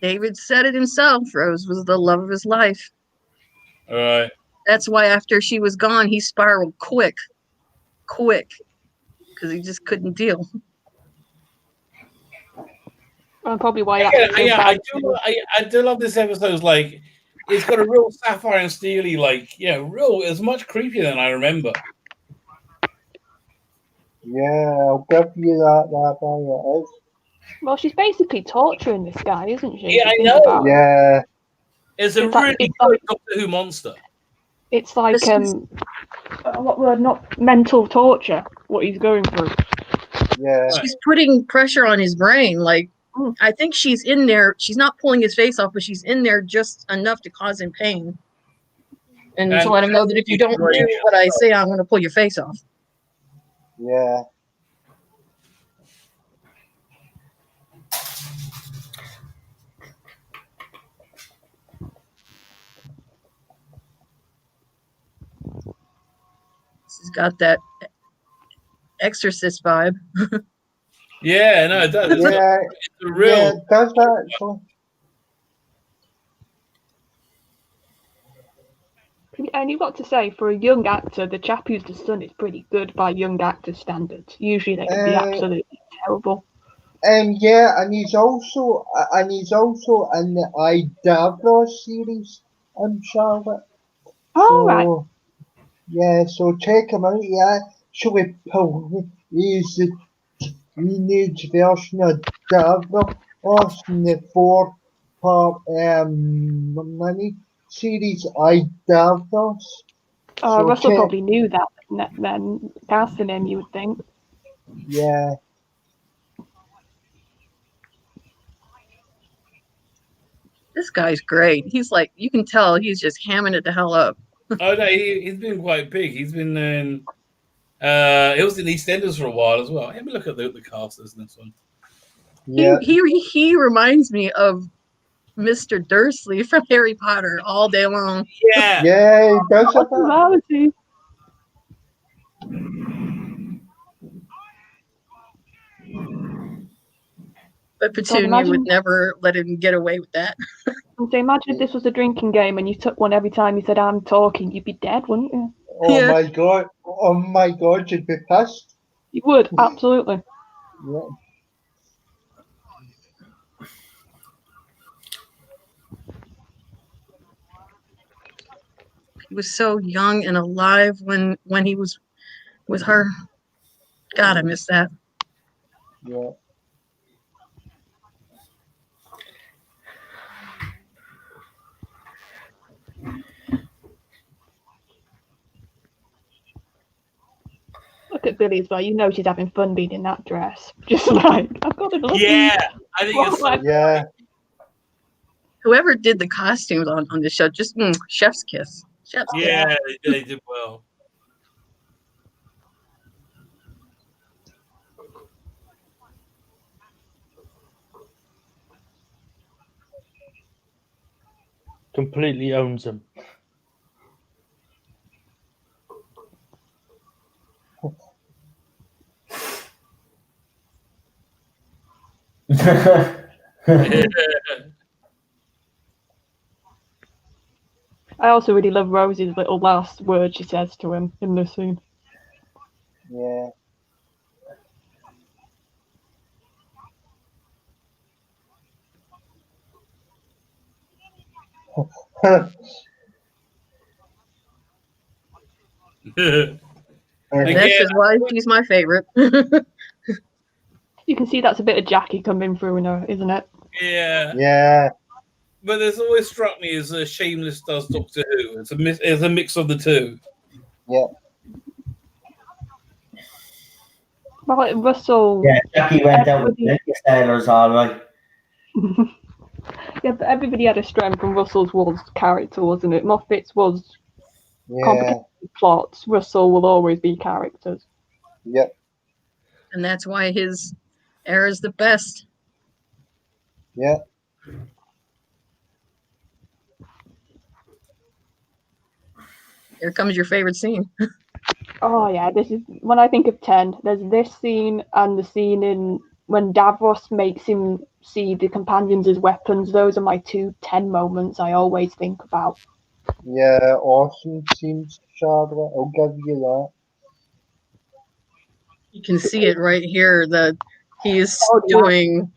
David said it himself. Rose was the love of his life. All right. That's why after she was gone, he spiraled quick, because he just couldn't deal. And probably why I do love this episode. It's like it's got a real sapphire and steely, real. It's much creepier than I remember. Yeah, I'll give you that it is. Well, she's basically torturing this guy, isn't she? Yeah, If I you think know. about it. Yeah. It's a It's like- really it's good like- Doctor Who monster. It's like This is- what word? Not mental torture. What he's going through. Yeah. She's putting pressure on his brain. Mm. I think she's in there. She's not pulling his face off, but she's in there just enough to cause him pain. And to And- let him know that if you don't do what I say, I'm going to pull your face off. Yeah. She's got that exorcist vibe. Yeah, no, it does. It's Yeah. a real. Yeah, it does that actually. And you've got to say, for a young actor, the chap who's the son is pretty good by young actor standards. Usually they can be absolutely terrible. Yeah, and he's also in the I Davros series on Charlotte. Oh, right. Yeah, so check him out. He actually he's the teenage version of Davros in the 4-part mini series I Davros. Oh, So Russell check- probably knew that then, casting him, you would think. Yeah. This guy's great. He's like, you can tell he's just hamming it the hell up. Oh no, he's been quite big. He's been in. He was in EastEnders for a while as well. Let me look at the cast in this one. Yeah. He reminds me of Mr. Dursley from Harry Potter all day long. Yeah. Yeah, he does What's that. reality? But Petunia imagine- would never let him get away with that. So imagine if this was a drinking game and you took one every time you said, I'm talking, you'd be dead, wouldn't you? Oh Yeah. my god. Oh my god, you'd be pissed. You would, absolutely. Yeah. He was so young and alive when he was with her. God, I miss that. Yeah. Look at Billy as well. You know she's having fun being in that dress. Just like, I've got to look. Yeah, I think it's so Yeah. Whoever did the costumes on the show, just chef's kiss. Chef's kiss. yeah, they did well. Completely owns him. I also really love Rosie's little last word she says to him in this scene. Yeah. This Again, is why she's my favorite. You can see that's a bit of Jackie coming through in her, isn't it? yeah. Yeah. But it's always struck me as Shameless does Doctor Who. It's a mix of the two. Yeah. Well, like Russell. Yeah, Jackie went out with Everybody- the sailors, all right. Yeah, but everybody had a strength, and Russell's was character, wasn't it? Moffat's was Yeah. complicated plots. Russell will always be characters. Yep. And that's why his era is the best. Yeah. Here comes your favorite scene. Oh yeah, this is when I think of 10. There's this scene and the scene in when Davros makes him see the companions as weapons. Those are my 2 10 moments I always think about. Yeah. Awesome scenes, Charlotte. I'll give you that. You can see it right here. He is Oh, yeah. stewing.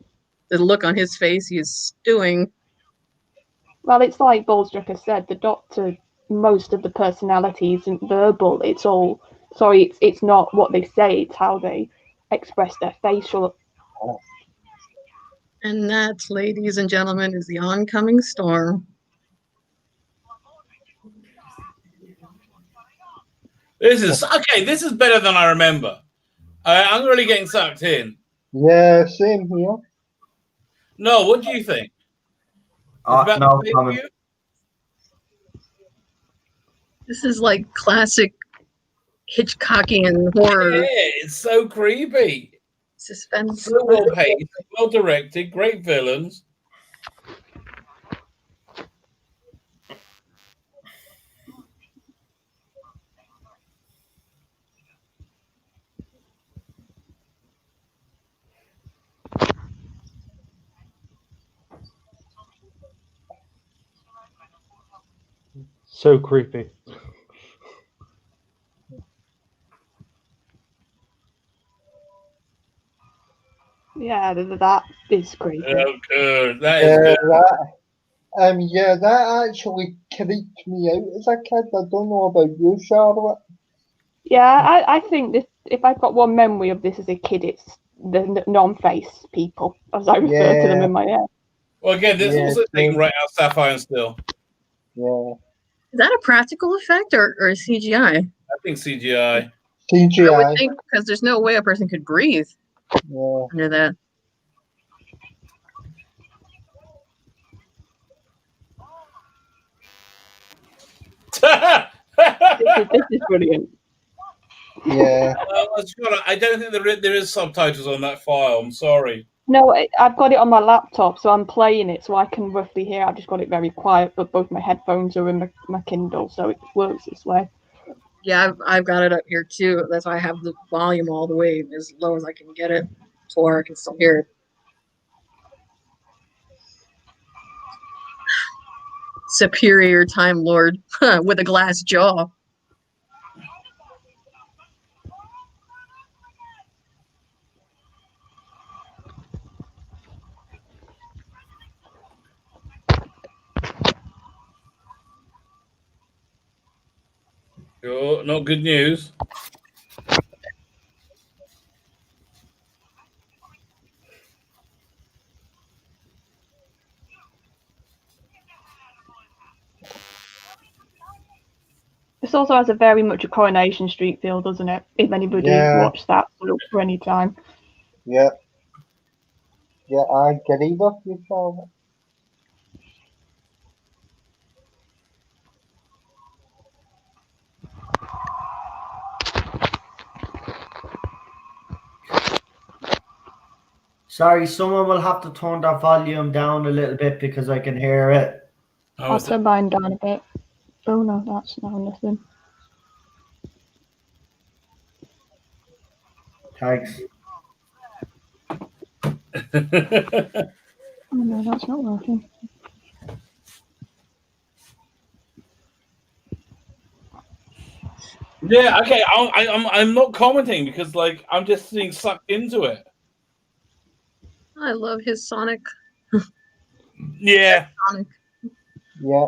The look on his face, he is stewing. Well, it's like Bolstrucker said, the Doctor, most of the personality isn't verbal. It's all it's not what they say, it's how they express their facial. And that, ladies and gentlemen, is the oncoming storm. This is okay. This is better than I remember. I'm really getting sucked in. Yeah. Same here. No, what do you think? About No the same comment. for you? This is like classic Hitchcockian horror. Yeah, it's so creepy. Suspense. So well paced, well directed, great villains. So creepy. Yeah, that is creepy. Oh, good. That is Yeah. good. Yeah. That actually creeped me out as a kid. I don't know about you, Charlotte. Yeah, I think this. If I've got one memory of this as a kid, it's the non-face people, as I refer to them Yeah. in my head. Well, again, this Yeah, also taken same. right out of Sapphire and Steel. Yeah. Is that a practical effect or CGI? I think CGI. I CGI. would think because there's no way a person could breathe Yeah. under that. This is brilliant. Yeah. I don't think there is subtitles on that file. I'm sorry. No, I've got it on my laptop, so I'm playing it, so I can roughly hear. I've just got it very quiet, but both my headphones are in my Kindle, so it works this way. Yeah, I've got it up here too. That's why I have the volume all the way as low as I can get it, so I can still hear it. Superior Time Lord with a glass jaw. Sure, not good news. This also has a very much a Coronation Street feel, doesn't it? If anybody Yeah. watched that for any time. Yeah. Yeah, I agree with you, Charlotte. Sorry, someone will have to turn that volume down a little bit because I can hear it. How I'll is it? turn mine down a bit. Oh no, that's now nothing. Thanks. Oh no, that's not working. Yeah, okay. I'm not commenting because like I'm just being sucked into it. I love his Sonic. Yeah. Sonic. Yeah,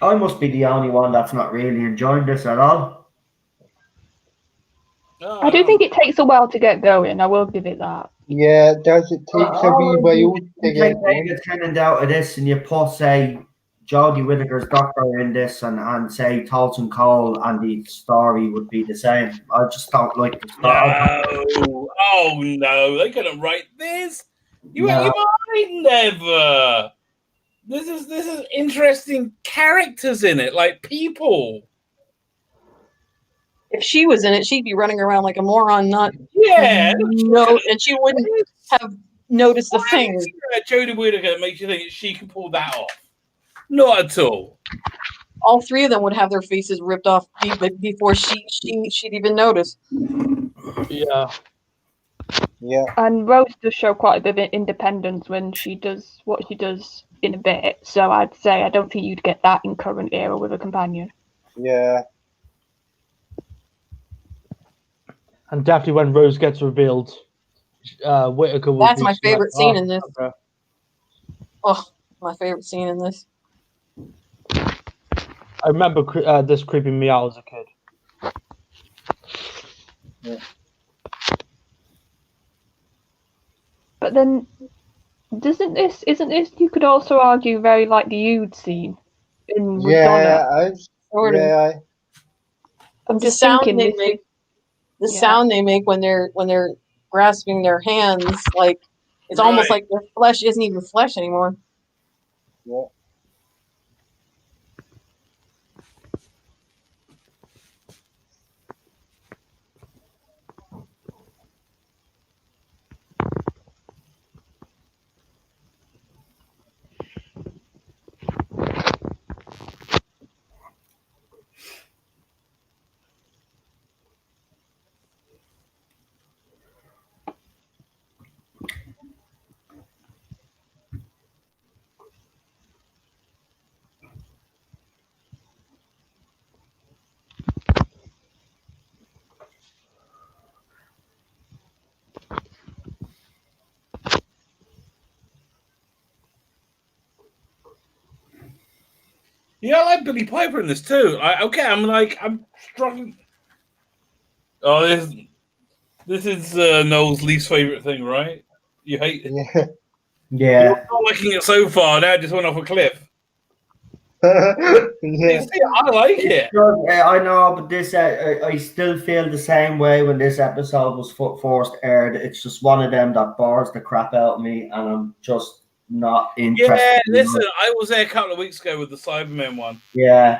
I must be the only one that's not really enjoying this at all. No, I do think it takes a while to get going. I will give it that. yeah, does it takes a wee while to You get take going? David Tennant out of this and you put, say, Jodie Whittaker's doctor in this and say, Tolson Cole, and the story would be the same. I just don't like the story. no. Oh no, they couldn't write this. You No. might never. This is interesting characters in it, like people. If she was in it, she'd be running around like a moron, not Yeah. no, and she wouldn't have noticed the What thing. is it about Jodie Whittaker that makes you think she can pull that off? Not at all. All three of them would have their faces ripped off before she'd even notice. Yeah. Yeah, And Rose does show quite a bit of independence when she does what she does in a bit. So I'd say I don't think you'd get that in current era with a companion. yeah, And definitely when Rose gets revealed, Whittaker will That's be my like, favorite scene "Oh, in this. okay." Oh, my favorite scene in this. I remember this creeping me out as a kid. But then, isn't this? You could also argue very like the Ood scene in with yeah, Donna. Sort of. yeah, I'm The just sound thinking they this make, is the yeah. sound they make when they're grasping their hands, like it's almost Right. like their flesh isn't even flesh anymore. yeah. Yeah, I like Billy Piper in this too. I'm struggling. Oh, this is Noel's least favorite thing, right? You hate it. Yeah. Yeah. You're not liking it so far. Now it just went off a cliff. Yeah. You see, I like it. I know, but this I still feel the same way when this episode was first aired. It's just one of them that bores the crap out of me, and I'm just not interested. Yeah, in listen, it. I was there a couple of weeks ago with the Cybermen one. Yeah.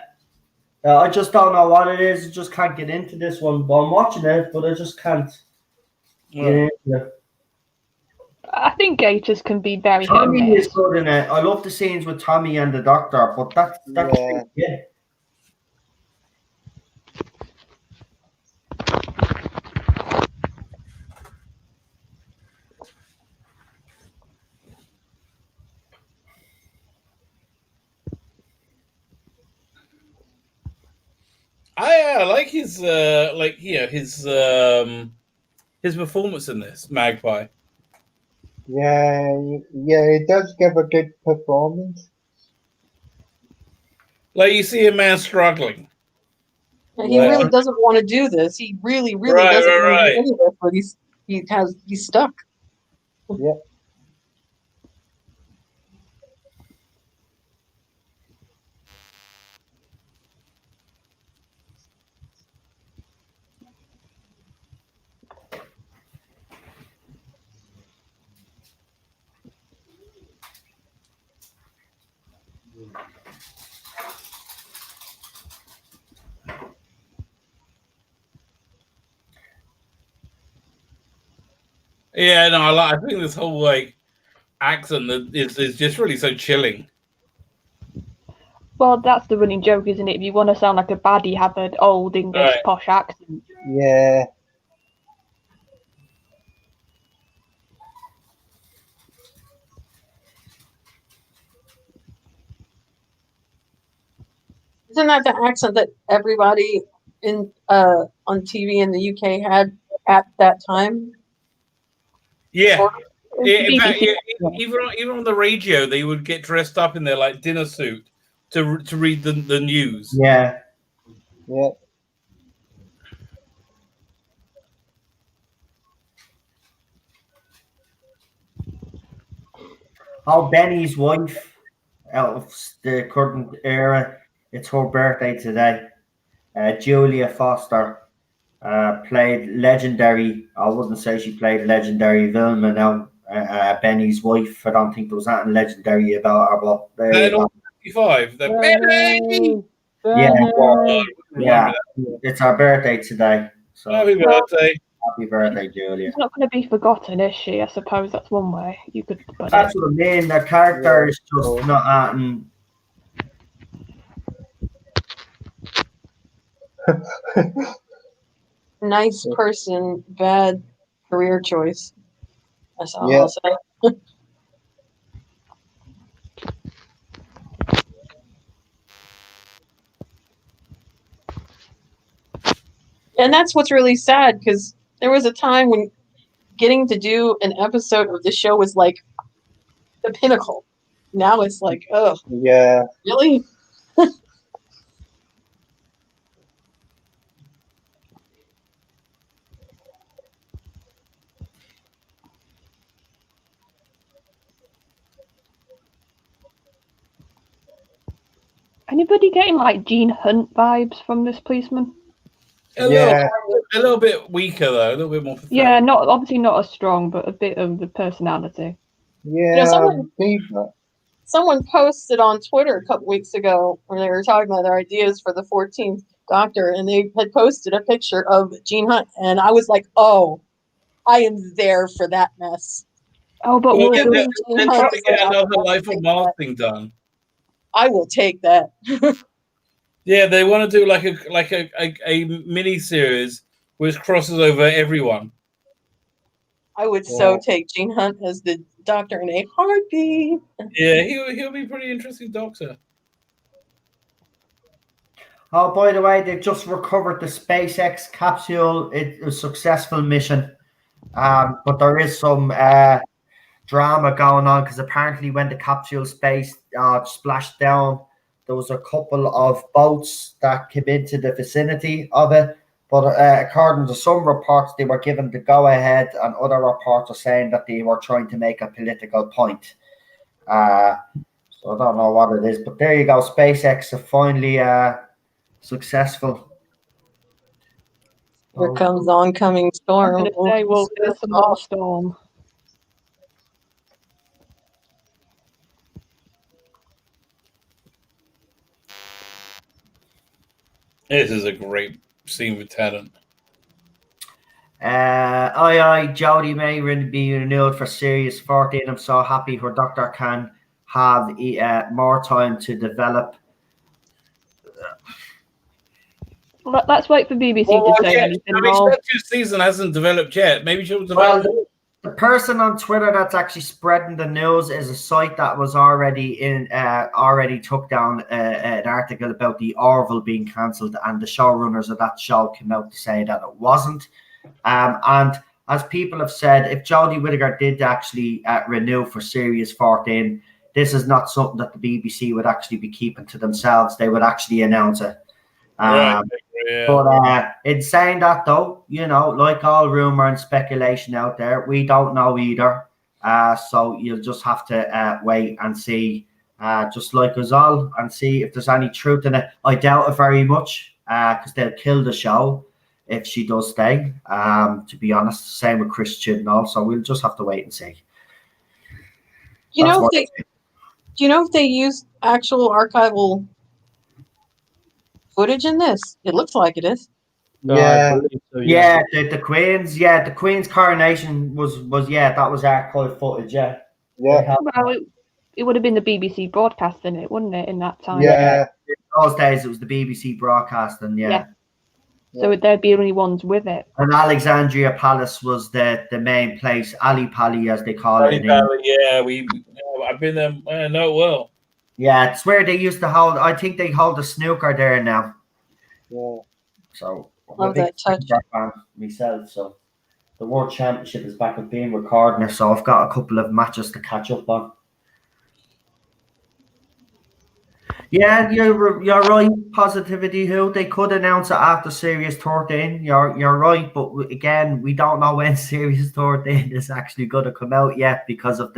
I just don't know what it is. I just can't get into this one. But I'm watching it, but I just can't get Right. into it. I think Gators can be very hit and Tommy miss. is good in it. I love the scenes with Tommy and the Doctor, but that's Yeah. it. I like his his performance in this Magpie. Yeah, yeah, it does give a good performance. Like you see a man struggling. And he Yeah. really doesn't want to do this. He really, really Right, doesn't want to right, do any of this, but he's stuck. Yeah. Yeah, no, I think this whole like accent that is just really so chilling. Well, that's the running joke, isn't it? If you want to sound like a baddie, have an old English Right. posh accent. Yeah. Isn't that the accent that everybody in on TV in the UK had at that time? Yeah. Sort of. Yeah, in fact, BBC. even on the radio, they would get dressed up in their like dinner suit to read the news. Yeah. Yeah. Oh, Benny's wife out of the current era. It's her birthday today. Julia Foster played legendary. I wouldn't say she played legendary Vilma now. Benny's wife. I don't think there was anything legendary about her, but there you go. 55. The Benny! Yeah, Oh, yeah. It's our birthday today. So Happy birthday. happy birthday, Julia. It's not going to be forgotten, is she? I suppose that's one way you could put That's it. what I mean. The character is just not acting. Nice person, bad career choice. That's all Yeah. I'll say. And that's what's really sad, because there was a time when getting to do an episode of the show was like the pinnacle. Now it's like, oh, Yeah. really? Anybody getting like Gene Hunt vibes from this policeman? A little bit weaker though, a little bit more pathetic. Yeah, not obviously not as strong, but a bit of the personality. Yeah. Someone posted on Twitter a couple weeks ago where they were talking about their ideas for the 14th Doctor, and they had posted a picture of Gene Hunt, and I was like, oh, I am there for that mess. Oh, but Well, we'll they're do trying to get another Life on Mars thing done. I will take that. Yeah, they want to do like a mini series which crosses over everyone. I would so take Gene Hunt as the Doctor in a heartbeat. Yeah, he'll be a pretty interesting Doctor. Oh, by the way, they've just recovered the SpaceX capsule. It was a successful mission. But there is some drama going on because apparently when the capsule space splashed down, there was a couple of boats that came into the vicinity of it. But according to some reports, they were given the go-ahead, and other reports are saying that they were trying to make a political point. So I don't know what it is, but there you go. SpaceX are finally successful. Here comes the oncoming storm. I'm going to say, well, there's some more storm. This is a great scene with Tennant. Jodie may be renewed for Series 14. I'm so happy her Doctor can have more time to develop. Let's wait for BBC to say anything more. Second season hasn't developed yet. Maybe she'll develop. Well, the person on Twitter that's actually spreading the news is a site that was already took down an article about the Orville being cancelled, and the showrunners of that show came out to say that it wasn't. And as people have said, if Jodie Whittaker did actually renew for Series 14, this is not something that the BBC would actually be keeping to themselves. They would actually announce it. Right. But in saying that, though, like all rumor and speculation out there, we don't know either. So you'll just have to wait and see, just like us all, and see if there's any truth in it. I doubt it very much, because they'll kill the show if she does stay. To be honest, same with Chris Chibnall. So we'll just have to wait and see. Do you know if they used actual archival footage in this? It looks like it is. I Yeah. believe so, yeah. Yeah, the Queen's coronation was that was archive footage. Yeah, they Yeah. have Well, it would have been the BBC broadcasting it, wouldn't it, in that time? Yeah. in those days. It was the BBC broadcasting. Yeah. So they'd be the only ones with it. And Alexandria Palace was the main place, Ali Pali as they call it. Yeah, I've been there. I know it well. Yeah, it's where they used to hold. I think they hold the snooker there now. Yeah. So I'm Love a big that touch. snooker fan myself. So the World Championship is back at being recorded, so I've got a couple of matches to catch up on. Yeah, you're right. Positivity. Who they could announce it after Series 13. You're right, but again, we don't know when Series 13 is actually going to come out yet because of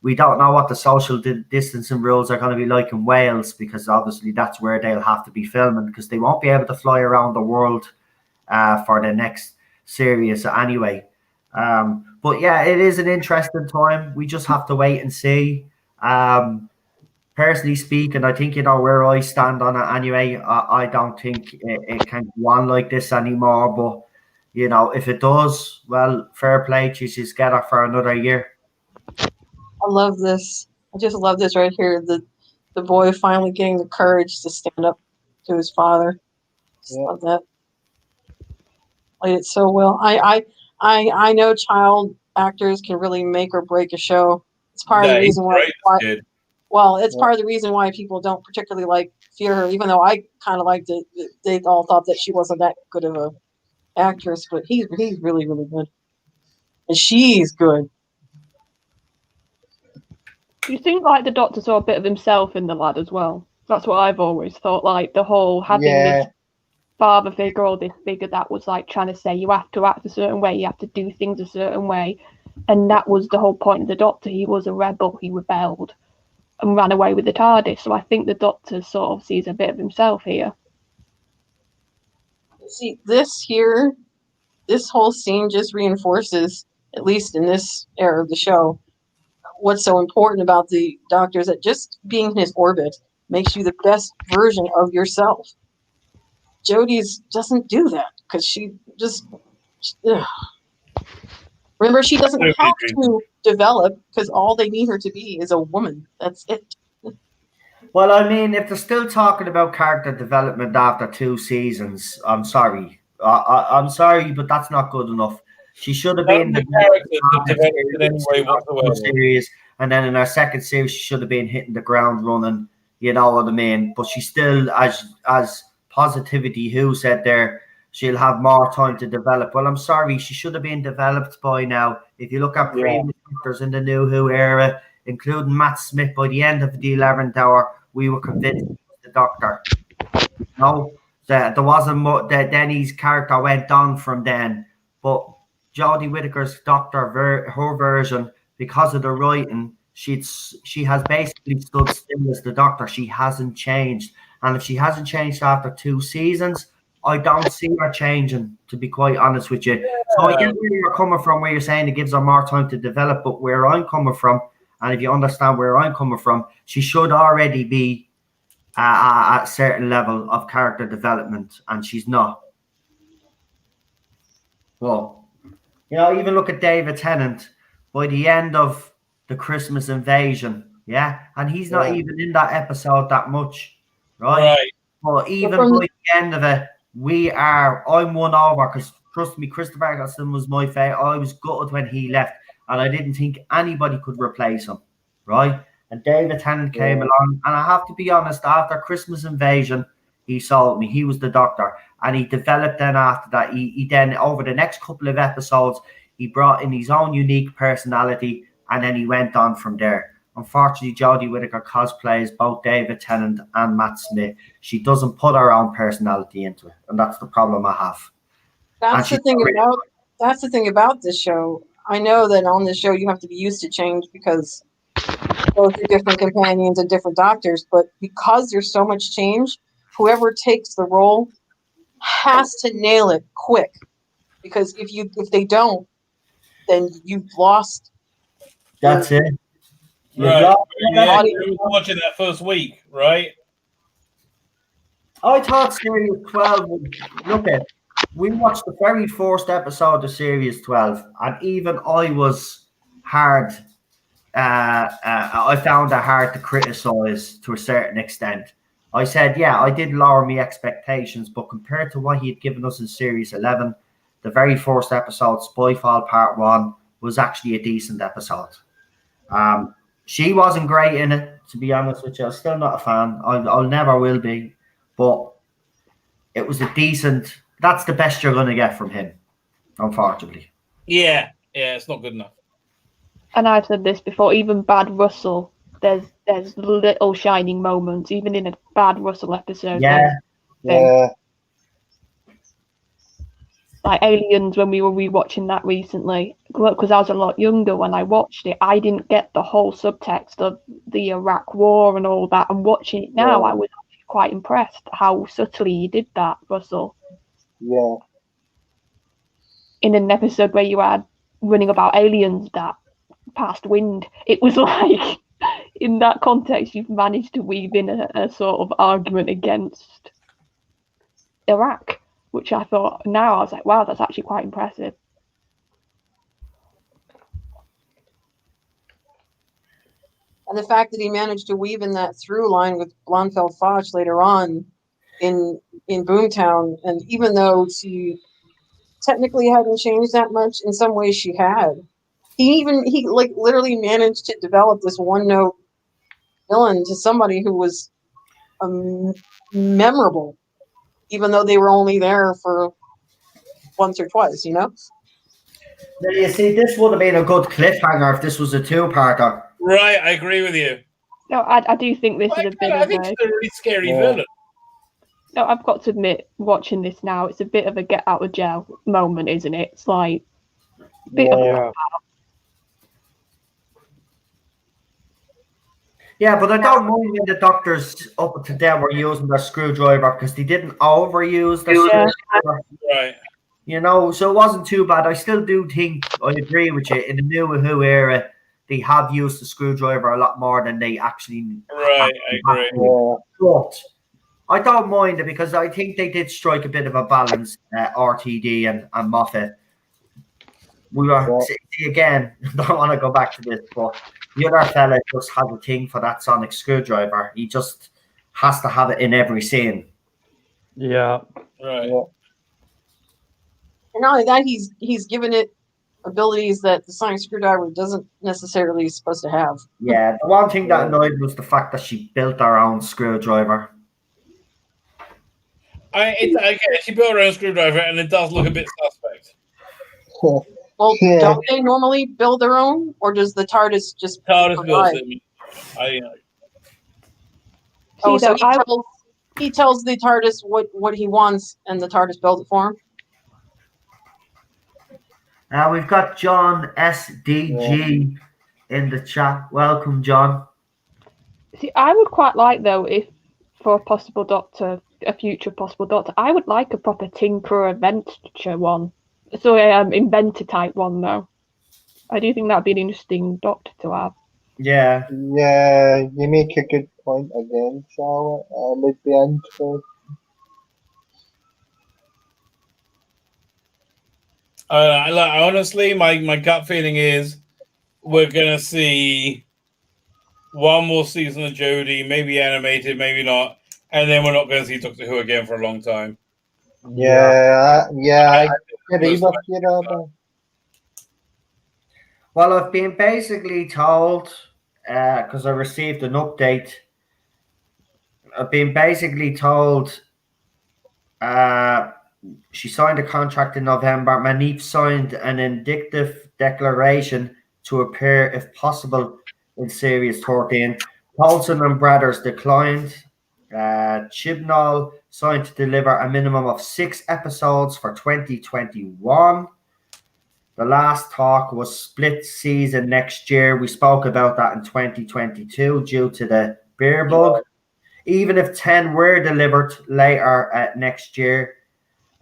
we don't know what the social distancing rules are going to be like in Wales, because obviously that's where they'll have to be filming, because they won't be able to fly around the world for the next series anyway. But yeah, it is an interesting time. We just have to wait and see. Personally speaking, I think you know where I stand on it anyway. I don't think it can go on like this anymore. But you know, if it does, well, fair play to you. Just get it for another year. I love this. I just love this right here. The boy finally getting the courage to stand up to his father. Just love that. Played it so well. I know child actors can really make or break a show. It's part of the reason why. Well, it's part of the reason why people don't particularly fear her, even though I kind of liked it. They all thought that she wasn't that good of a actress, but he's really, really good. And she's good. Do you think the Doctor saw a bit of himself in the lad as well? That's what I've always thought. The whole having this father figure or this figure that was trying to say you have to act a certain way, you have to do things a certain way, and that was the whole point of the Doctor. He was a rebel. He rebelled and ran away with the TARDIS. So I think the Doctor sort of sees a bit of himself here. See, this whole scene just reinforces, at least in this era of the show, what's so important about the Doctor is that just being in his orbit makes you the best version of yourself. Jodie's doesn't do that because she just... Remember, she doesn't have to develop because all they need her to be is a woman. That's it. Well, I mean, if they're still talking about character development after 2 seasons, I'm sorry. I'm sorry, but that's not good enough. She should have been the series, and then in her second series, she should have been hitting the ground running. You know what I mean? But she still, as Positivity Who said there, she'll have more time to develop. Well, I'm sorry, she should have been developed by now. If you look at previous actors in the New Who era, including Matt Smith, by the end of the 11th hour, we were convinced he was the Doctor. No, there wasn't much. Then his character went on from then. But Jodie Whittaker's Doctor, her version, because of the writing, she has basically stood still as the Doctor. She hasn't changed. And if she hasn't changed after 2 seasons, I don't see her changing, to be quite honest with you. Yeah. So I get where you're coming from, where you're saying it gives her more time to develop, but where I'm coming from, and if you understand where I'm coming from, she should already be at a certain level of character development, and she's not. Well, you know, even look at David Tennant. By the end of the Christmas Invasion, and he's not even in that episode that much, right? But even by the end of it, I'm won over, because trust me, Christopher Eccleston was my favorite. I was gutted when he left, and I didn't think anybody could replace him, right? And David Tennant came along, and I have to be honest, after Christmas Invasion, he sold me. He was the Doctor, and he developed then after that. He then, over the next couple of episodes, he brought in his own unique personality, and then he went on from there. Unfortunately, Jodie Whittaker cosplays both David Tennant and Matt Smith. She doesn't put her own personality into it, and that's the problem I have. That's the thing about this show. I know that on this show you have to be used to change because both are different companions and different Doctors, but because there's so much change, whoever takes the role has to nail it quick. Because if they don't, then you've lost. That's it. Right. lost- Yeah, you were watching that first week, right? I thought Series 12 was, look at, we watched the very first episode of Series 12, and even I was hard. I found it hard to criticize to a certain extent. I said, yeah, I did lower my expectations, but compared to what he had given us in Series 11, the very first episode, Spyfall Part 1, was actually a decent episode. She wasn't great in it, to be honest with you. I'm still not a fan. I'll never will be. But it was a decent, that's the best you're going to get from him, unfortunately. Yeah, it's not good enough. And I've said this before, even Bad Russell, there's little shining moments, even in a Bad Russell episode. Yeah. Yeah. Like Aliens, when we were rewatching that recently, because I was a lot younger when I watched it, I didn't get the whole subtext of the Iraq War and all that. And watching it now, I was actually quite impressed how subtly he did that, Russell. Yeah. In an episode where you had running about aliens that passed wind, it was like, in that context, you've managed to weave in a sort of argument against Iraq, which I thought, now I was like, wow, that's actually quite impressive. And the fact that he managed to weave in that through line with Blofeld Foch later on in Boomtown, and even though she technically hadn't changed that much, in some ways she had. He like literally managed to develop this one note villain to somebody who was memorable, even though they were only there for once or twice, you know? Now, you see, this would have been a good cliffhanger if this was a two-parter. Right, I agree with you. No, I do think this is a bit I of think a... it's a really scary villain. No, I've got to admit, watching this now, it's a bit of a get out of jail moment, isn't it? It's like a bit of a... Yeah, but I don't mind when the doctors up to them were using their screwdriver because they didn't overuse the screwdriver. Right. You know, so it wasn't too bad. I still do think, I agree with you, in the New Who era, they have used the screwdriver a lot more than they actually... Right, I agree. But I don't mind it because I think they did strike a bit of a balance, RTD and Moffat. We were, see again, don't want to go back to this, but the other fella just has a thing for that sonic screwdriver. He just has to have it in every scene. Yeah. Right. Yeah. And not only that, he's given it abilities that the sonic screwdriver doesn't necessarily supposed to have. Yeah, the one thing that annoyed me was the fact that she built her own screwdriver. She built her own screwdriver, and it does look a bit suspect. Well, don't they normally build their own, or does the TARDIS just TARDIS builds provide? it. So he tells the TARDIS what he wants, and the TARDIS builds it for him. Now we've got John SDG in the chat. Welcome, John. See, I would quite like, though, if for a possible Doctor, a future possible Doctor, I would like a proper Tinkerer Adventure one. So, inventor type one, though. I do think that'd be an interesting Doctor to have. Yeah. Yeah, you make a good point again, Charlotte. With the intro. Honestly, my gut feeling is we're gonna see one more season of Jodie, maybe animated, maybe not, and then we're not going to see Doctor Who again for a long time. I agree with you, Well, I've been basically told, because I received an update, I've been basically told she signed a contract in November. Manif signed an indicative declaration to appear, if possible, in Series 13. Paulson and Brothers declined. Chibnall signed to deliver a minimum of 6 episodes for 2021. The last talk was split season next year. We spoke about that in 2022 due to the beer bug. Even if 10 were delivered later next year,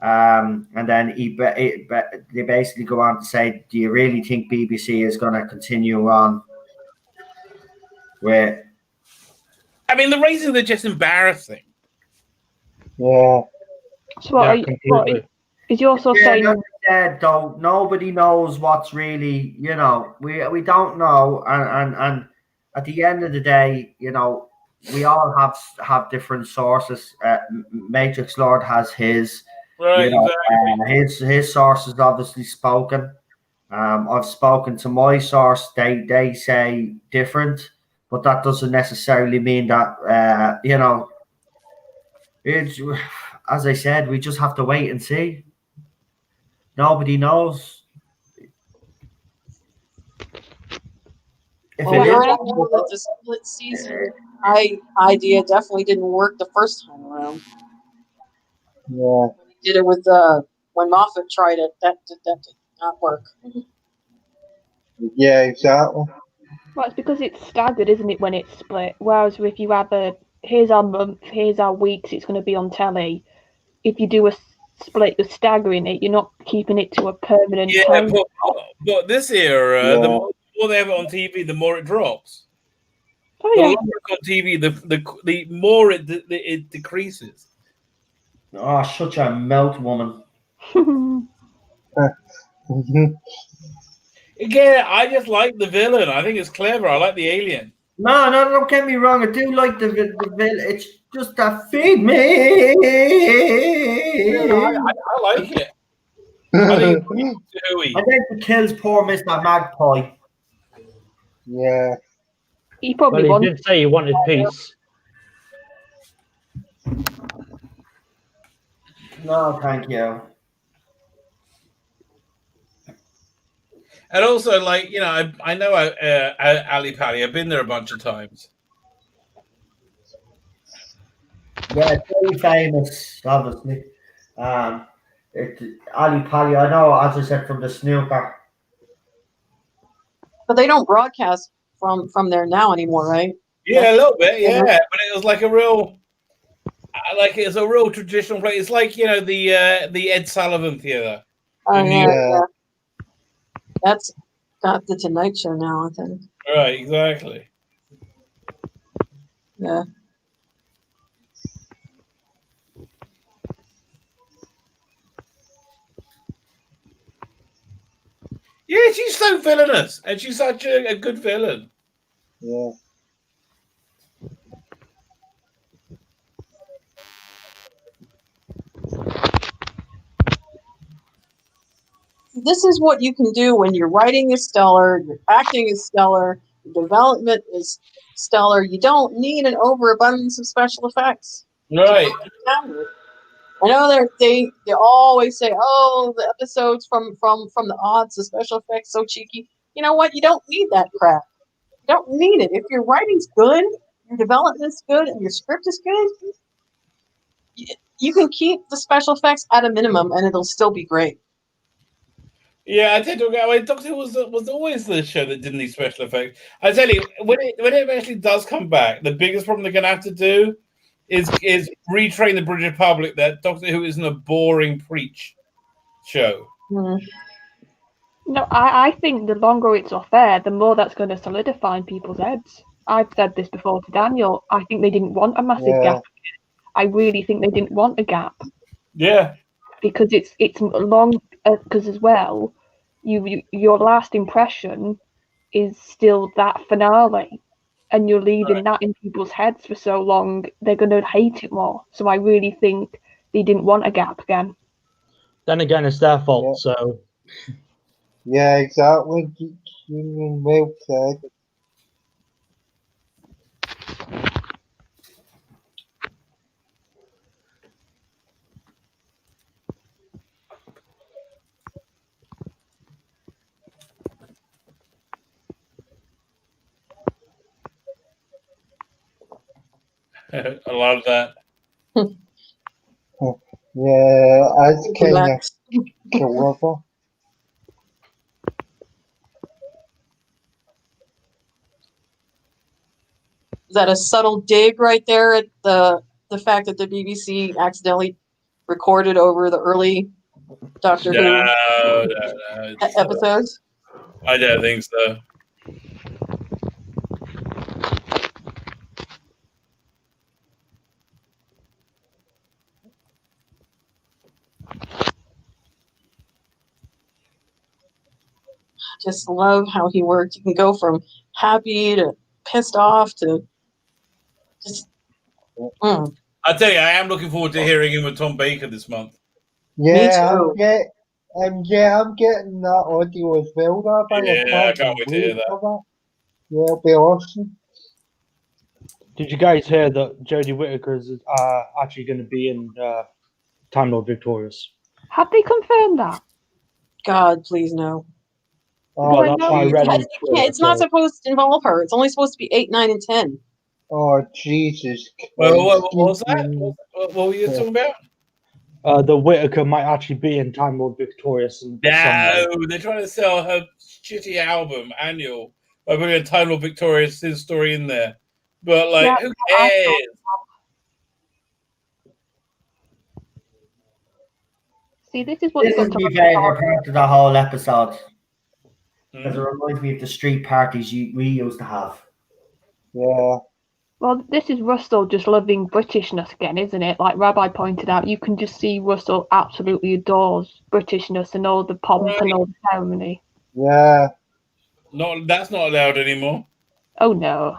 and then they basically go on to say, do you really think BBC is going to continue on? Where I mean, the ratings are just embarrassing. Yeah. So what, Yeah, are you, what completely. is you also yeah, saying? like I said, though, nobody knows what's really, we don't know, and at the end of the day, we all have different sources. Matrix Lord has his, Right, his sources obviously spoken. I've spoken to my source; they say different, but that doesn't necessarily mean that it's, as I said, we just have to wait and see. Nobody knows if Well, it we is. already know that the split season idea definitely didn't work the first time around. Yeah. Did it with when Moffat tried it. That did not work. Yeah, exactly. Well, it's because it's staggered, isn't it, when it's split? Whereas if you have here's our month, here's our weeks, it's going to be on telly. If you do a split, you're staggering it. You're not keeping it to a permanent yeah, time. but this era, Yeah. the more they have it on TV, the more it drops. Oh The yeah. longer it's on TV, the more it decreases. Oh, such a melt woman. Again, I just like the villain. I think it's clever. I like the alien. No, don't get me wrong. I do like the villain. It's just a feed me. I like it. I think it's hooey. I think he kills poor Mr. Magpie. Yeah. He Well, probably he won. did say he wanted peace. No, thank you. And also, like, I know Ali Pali. I've been there a bunch of times. Yeah, it's very famous, obviously. Ali Pali, I know, as I said, from the snooker. But they don't broadcast from there now anymore, right? Yeah, a little bit. Yeah, but it was like it's a real traditional place. It's like the Ed Sullivan Theater. Oh, in New yeah, York. yeah. That's got the Tonight Show now, I think. Right, exactly. Yeah. Yeah, she's so villainous, and she's such a good villain. Yeah. This is what you can do when your writing is stellar, your acting is stellar, your development is stellar. You don't need an overabundance of special effects. Right. I know they always say, "Oh, the episodes from the odds, the special effects so cheeky." You know what? You don't need that crap. You don't need it. If your writing's good, your development's good, and your script is good, you can keep the special effects at a minimum, and it'll still be great. Yeah, I tend to agree. I mean, Doctor Who was always the show that didn't need special effects. I tell you, when it eventually does come back, the biggest problem they're going to have to do is retrain the British public that Doctor Who isn't a boring preach show. Mm. No, I think the longer it's off air, the more that's going to solidify in people's heads. I've said this before to Daniel. I think they didn't want a massive gap. I really think they didn't want a gap. Yeah. Because it's long. Because as well, your last impression is still that finale, and you're leaving that in people's heads for so long, they're going to hate it more. So I really think they didn't want a gap again. Then again, it's their fault. So. Yeah, exactly. Well said. I love that. Yeah, as kind of clever. Is that a subtle dig right there at the fact that the BBC accidentally recorded over the early Doctor Who episodes? I don't think so. just love how he worked. You can go from happy to pissed off to just. I tell you, I am looking forward to hearing him with Tom Baker this month. Yeah, too. I'm getting that audio as well, Rabbi. Yeah, I can't wait to hear that. for that. Yeah, it'll be awesome. Did you guys hear that Jodie Whittaker is actually going to be in Time Lord Victorious? Have they confirmed that? God, please no. Well, that's what I read on Twitter, It's not supposed to involve her. It's only supposed to be 8, 9, and 10. Oh, Jesus Christ. What was that? What were you talking about? The Whittaker might actually be in Time Lord Victorious. No, they're trying to sell her shitty album, Annual, by putting a Time Lord Victorious his story in there. But, like, who cares? See, this is what This is my favourite part of the whole episode. Because it reminds me of the street parties we used to have. Yeah. Well, this is Russell just loving Britishness again, isn't it? Like Rabbi pointed out, you can just see Russell absolutely adores Britishness and all the pomp and all the ceremony. Yeah. That's not allowed anymore. Oh no.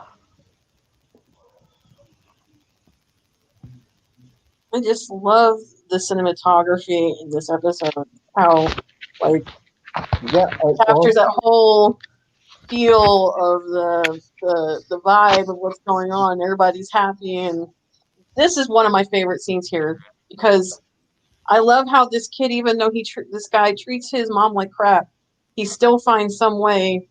I just love the cinematography in this episode. How, like, captures that whole feel of the vibe of what's going on. Everybody's happy, and this is one of my favorite scenes here because I love how this kid, even though this guy treats his mom like crap, he still finds some way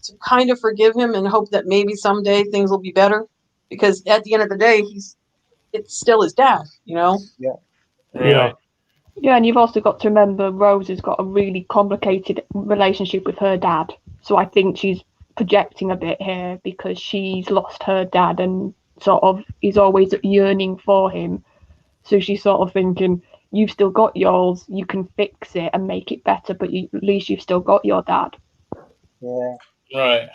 to kind of forgive him and hope that maybe someday things will be better. Because at the end of the day, it's still his dad, you know? Yeah. Right. Yeah, and you've also got to remember Rose has got a really complicated relationship with her dad. So I think she's projecting a bit here because she's lost her dad and sort of is always yearning for him. So she's sort of thinking, you've still got yours, you can fix it and make it better, but at least you've still got your dad. Yeah. Right.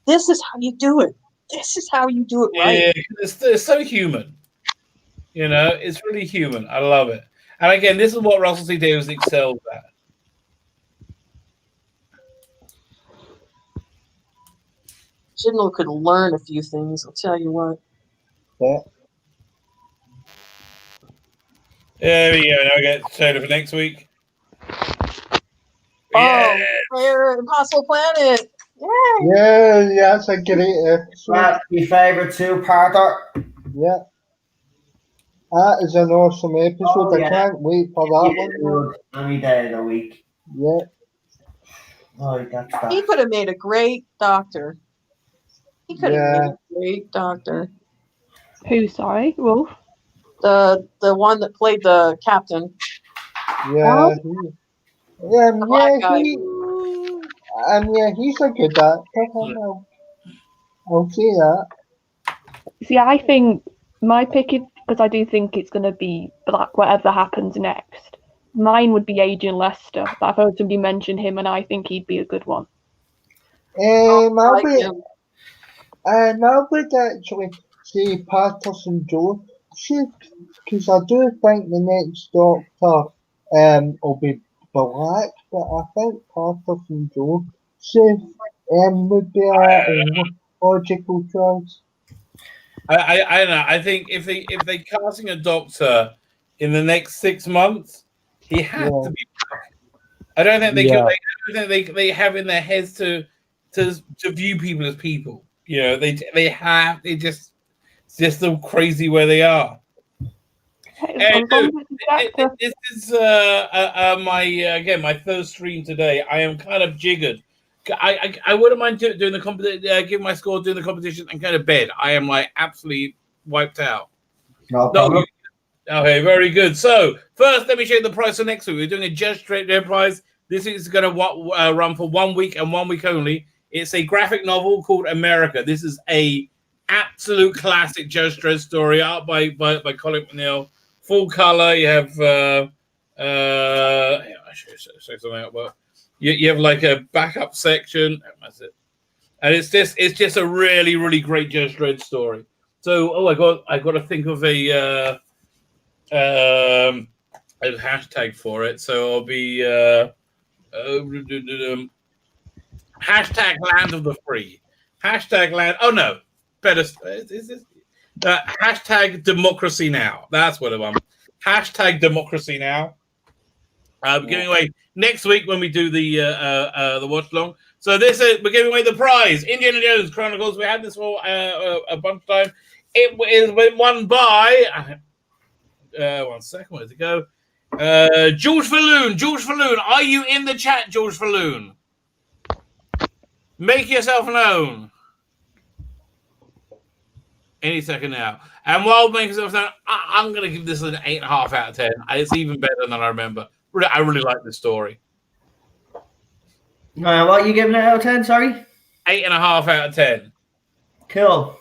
This is how you do it. This is how you do it right. Yeah, it's so human. You know, it's really human. I love it. And again, this is what Russell T Davies excels at. Chibnall could learn a few things, I'll tell you what. Yeah. There we go. Now we get trailer for next week. Oh, Impossible Planet. Yeah, that's a great episode. That's my favourite two-parter. Yeah. That is an awesome episode. Yeah. I can't wait for that one. Any day of the week. Yeah. Oh, that's that. He could have made a great doctor. He could have made a great doctor. Who, sorry? Wolf? The one that played the captain. Yeah. Yeah, guy. He's a good actor. I'll say that. See, I think my pick is, because I do think it's going to be Black, whatever happens next. Mine would be Adrian Lester. I've heard somebody mention him, and I think he'd be a good one. I would actually say Patterson Joe. Because I do think the next Doctor will be Black, but I think Patterson Joe would be a logical choice. I don't know. I think if they casting a Doctor in the next 6 months, he has to be Black. I don't think they can. I don't think they have in their heads to view people as people. You know, they just it's just so crazy where they are. This is my first stream today. I am kind of jiggered. I wouldn't mind doing the competition, give my score, doing the competition, and go to bed. I am like absolutely wiped out. No problem. Okay, very good. So first, let me show you the price for next week. We're doing a Judge Dredd prize. This is going to run for 1 week and 1 week only. It's a graphic novel called America. This is a absolute classic Judge Dredd story, art by Colin McNeil. Full color. You have I should say something out, but you have like a backup section. That's it. And it's just a really, really great Judge Dredd story. So I got to think of a hashtag for it. So I'll be Hashtag land of the free. Hashtag land. Oh no, better. Is this? Hashtag democracy now. That's what I want. Hashtag democracy now. We're giving away next week when we do the watch long. So we're giving away the prize, Indiana Jones Chronicles. We had this for a bunch of time. It is won by 1 second. Where's it go? George Falloon. George Falloon, are you in the chat, George Falloon? Make yourself known. Any second now. And while making yourself known, I'm going to give this an 8.5 out of 10. It's even better than I remember. I really like this story. What are you giving it out of 10? Sorry? 8.5 out of 10. Cool.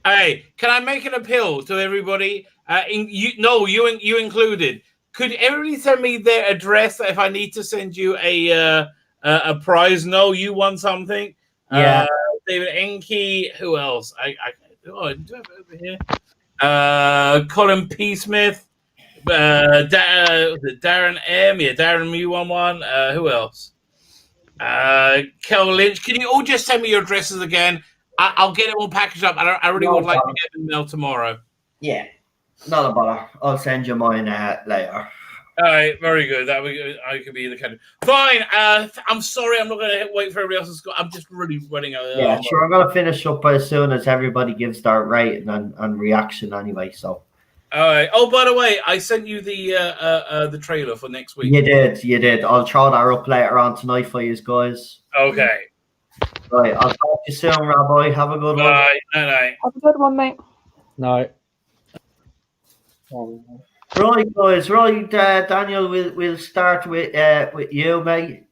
Hey, can I make an appeal to everybody? You included. Could everybody send me their address if I need to send you a prize? No, you won something. Yeah. David Enke. Who else? I do I have it over here? Colin P. Smith. Darren M. Yeah, Darren you won one. Who else? Kel Lynch. Can you all just send me your addresses again? I'll get it all packaged up. I really would like to get an email tomorrow. Yeah, not a bother. I'll send you mine later. All right, very good. I could be the candidate. Fine. I'm sorry. I'm not going to wait for everybody else to score. I'm just really running out. Yeah, sure. I'm going to finish up as soon as everybody gives their rating and reaction anyway. So. All right. Oh, by the way, I sent you the trailer for next week. You did. I'll throw that up later on tonight for you guys. Okay. Right. I'll talk to you soon, Rabbi. Have a good one. Bye. Night. Have a good one, mate. No. Right, guys. Right, Daniel. We'll start with you, mate.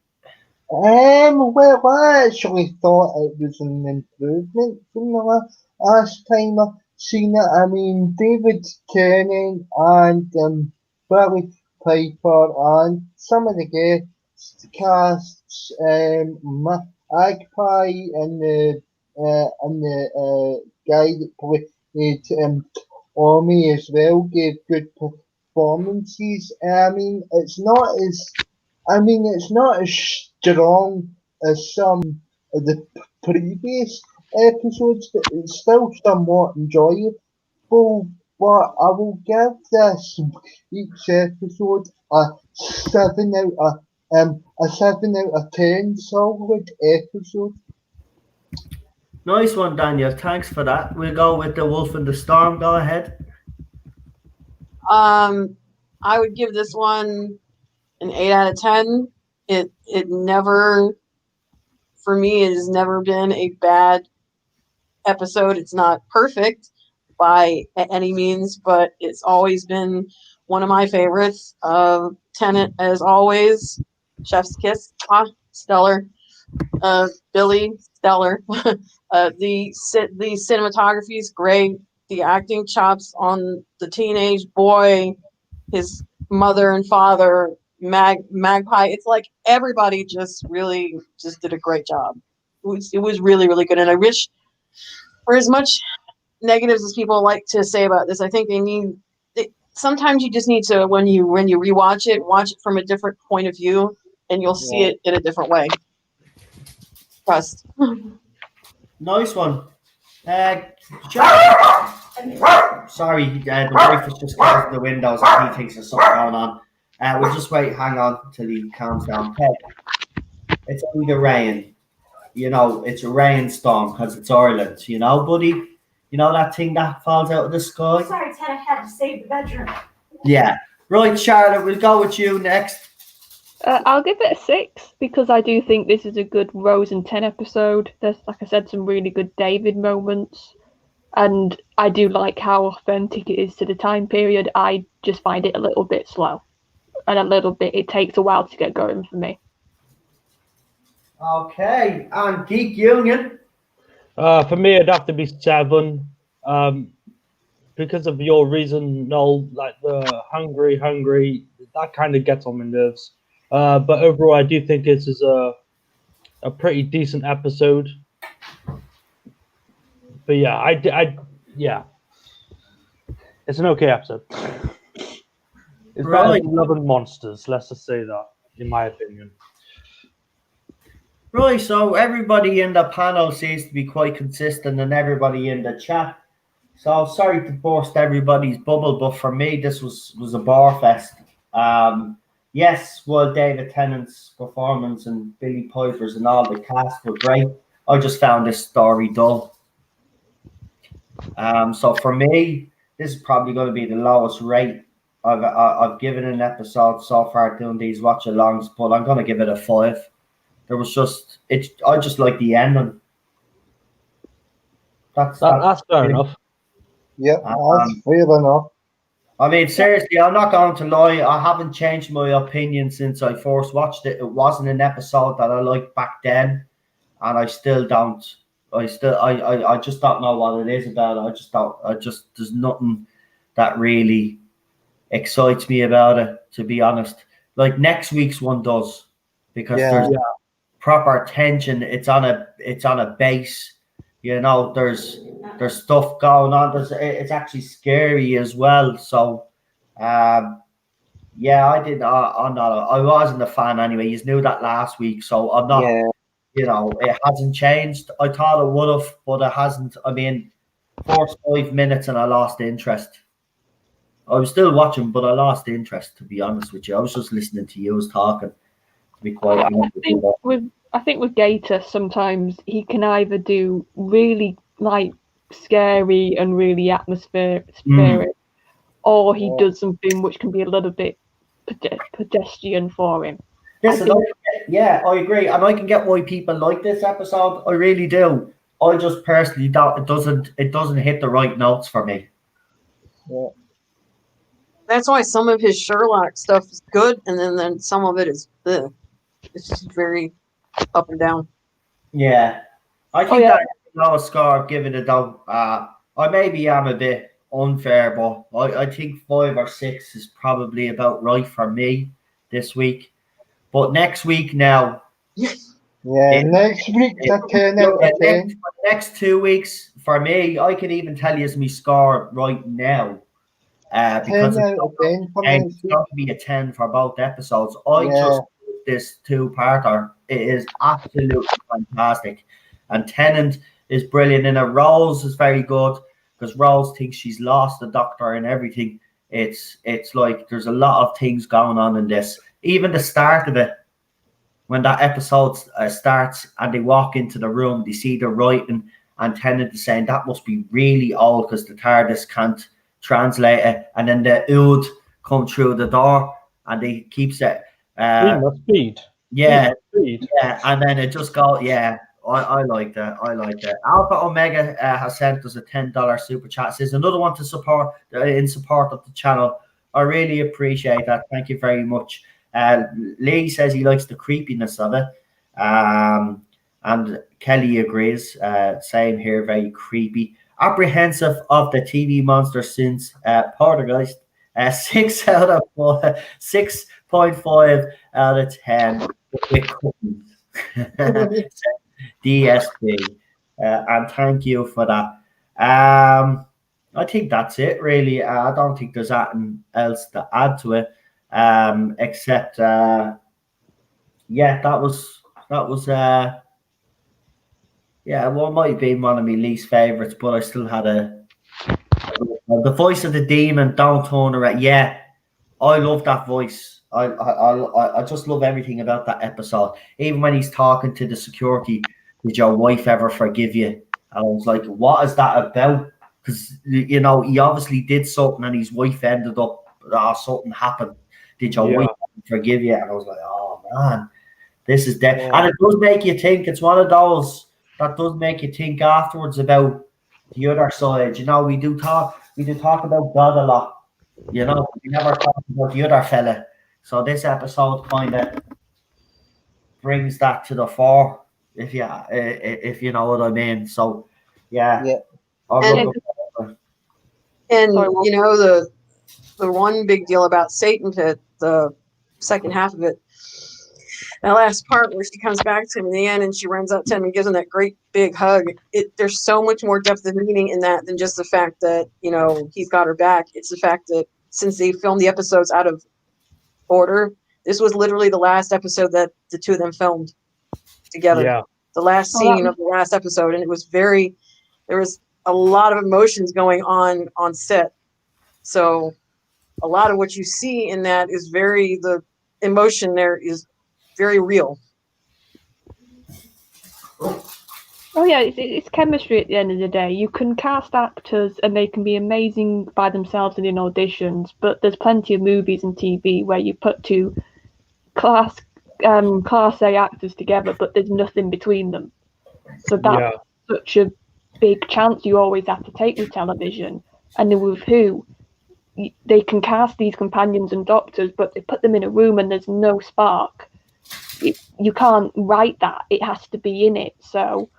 Well, I actually thought it was an improvement from the last time I seen it. I mean, David Kennan and Billy Piper and some of the guest casts, Magpie and the guy that played Omi as well gave good performances. I mean, it's not as strong as some of the previous episodes, but it's still somewhat enjoyable. But I will give this each episode a 7 out of 10 solid episode. Nice one, Daniel. Thanks for that. We'll go with the Wolf and the Storm. Go ahead. I would give this one an 8 out of 10. It never, for me, it has never been a bad episode. It's not perfect by any means, but it's always been one of my favorites. Tenet, as always, Chef's Kiss, stellar. Billy, stellar. The cinematography is great. The acting chops on the teenage boy, his mother and father, Magpie. It's like everybody just did a great job. It was really, really good. And I wish, for as much negatives as people like to say about this, I think sometimes you just need to, when you rewatch it, watch it from a different point of view, and you'll see it in a different way. Trust. Nice one. Sorry, the wife is just closing the windows and he thinks there's something going on. We'll just wait, hang on till he calms down. It's only the rain. It's a rainstorm because it's Ireland, buddy? You know that thing that falls out of the sky? Sorry, Ted, I had to save the bedroom. Yeah. Right, Charlotte, we'll go with you next. I'll give it a 6 because I do think this is a good Rose and 10 episode. There's, like I said, some really good David moments. And I do like how authentic it is to the time period. I just find it a little bit slow. And it takes a while to get going for me. Okay, and Geek Union. For me, it'd have to be 7. Because of your reason, Noel, like the hungry, that kind of gets on my nerves. But overall, I do think this is a pretty decent episode. But yeah, yeah, it's an okay episode. It's better than Love and Monsters. Let's just say that, in my opinion. Right, so everybody in the panel seems to be quite consistent, and everybody in the chat. So sorry to burst everybody's bubble, but for me, this was a bar fest. Yes, well, David Tennant's performance and Billy Piper's and all the cast were great. I just found this story dull. So for me, this is probably going to be the lowest rate I've given an episode so far doing these watch-alongs, but I'm going to give it a 5. There was just I just like the ending. That's fair enough. Yeah, that's fair enough. I mean, seriously, I'm not going to lie. I haven't changed my opinion since I first watched it. It wasn't an episode that I liked back then, and I still don't. I just don't know what it is about it. There's nothing that really excites me about it, to be honest. Like next week's one does, because there's proper tension. It's on a base. You know, there's stuff going on. It's actually scary as well. So, yeah, I wasn't a fan anyway. You knew that last week, so I'm not. Yeah. You know, it hasn't changed. I thought it would have, but it hasn't. I mean, first 5 minutes and I lost interest. I was still watching, but I lost interest, to be honest with you. I was just listening to you talking, to be quite honest with you. I think with Gator, sometimes he can either do really like scary and really atmospheric, or he does something which can be a little bit pedestrian for him. Yes, I agree, and I can get why people like this episode. I really do. I just personally don't. It doesn't hit the right notes for me. Yeah. That's why some of his Sherlock stuff is good, and then some of it is it's just very up and down. Yeah, I think that lowest score I've given it though. I maybe am a bit unfair, but I think 5 or 6 is probably about right for me this week. But next week now. Yeah, next week that 10 out of 10. Next 2 weeks for me, I can even tell you my score right now. Because 10 out of 10 for it's going to be a 10 for both episodes. Just this 2-parter. It is absolutely fantastic. And Tennant is brilliant in it. Rose is very good because Rose thinks she's lost the doctor and everything. It's like there's a lot of things going on in this. Even the start of it, when that episode starts and they walk into the room, they see the writing, and Tennant is saying that must be really old because the TARDIS can't translate it. And then the Ood come through the door and they keeps it. Speed. Yeah, and then it just goes. Yeah, I like that. I like that. Alpha Omega has sent us a $10 super chat. Says another one to support in support of the channel. I really appreciate that. Thank you very much. Lee says he likes the creepiness of it, and Kelly agrees. Same here, very creepy. Apprehensive of the TV monster since Poltergeist. 6 out of 4, 6.5 out of 10. DSP, and thank you for that. I think that's it, really. I don't think there's anything else to add to it, except that was well, it might have been one of my least favorites, but I still had the voice of the demon. Don't turn around. Yeah, I love that voice. I just love everything about that episode. Even when he's talking to the security, did your wife ever forgive you? And I was like, what is that about? Because, you know, he obviously did something and his wife ended up, something happened. Did your wife forgive you? And I was like, oh, man, this is dead. And it does make you think. It's one of those that does make you think afterwards about the other side. You know, we do talk about God a lot. You know, we never talk about the other fella. So this episode kind of brings that to the fore, if you know what I mean. So, yeah. And you know, the one big deal about Satan Pit, the second half of it, that last part where she comes back to him in the end and she runs up to him and gives him that great big hug. There's so much more depth of meaning in that than just the fact that, you know, he's got her back. It's the fact that since they filmed the episodes out of order, this was literally the last episode that the two of them filmed. together. Yeah. The last scene of the last episode, and it was there was a lot of emotions going on set. So a lot of what you see in that is the emotion there is very real. Oh yeah, it's chemistry at the end of the day. You can cast actors and they can be amazing by themselves and in auditions, but there's plenty of movies and TV where you put two class A actors together, but there's nothing between them. So that's such a big chance you always have to take with television. And then with Who, they can cast these companions and doctors, but they put them in a room and there's no spark. You can't write that. It has to be in it. So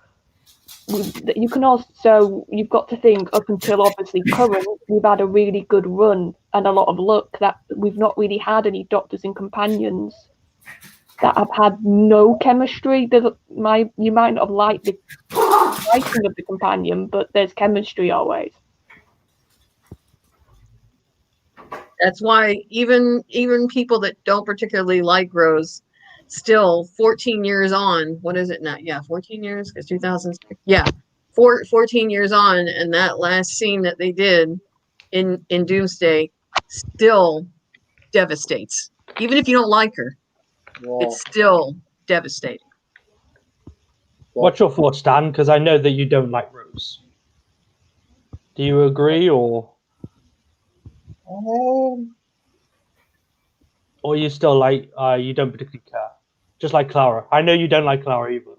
you can also, you've got to think up until obviously current, we've had a really good run and a lot of luck that we've not really had any doctors and companions that have had no chemistry. You might not have liked the writing of the companion, but there's chemistry always. That's why even people that don't particularly like Rose, still 14 years on, what is it now? Yeah, 14 years, because 2006. Yeah, 14 years on, and that last scene that they did in Doomsday still devastates. Even if you don't like her, it's still devastating. What's your thoughts, Dan? Because I know that you don't like Rose. Do you agree, or you still like you don't particularly care? Just like Clara. I know you don't like Clara either.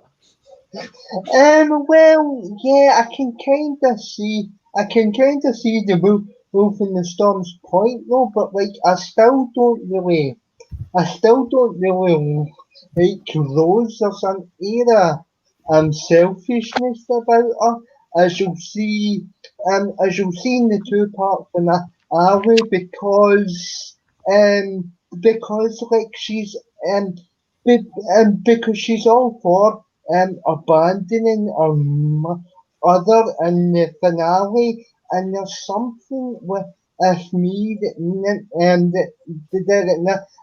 Well, yeah, I can kind of see the Wolf in the Storm's point though, but like I still don't really like Rose. There's an era selfishness about her, as you'll see in the two part finale, because like she's because she's all for abandoning her mother in the finale, and there's something with me that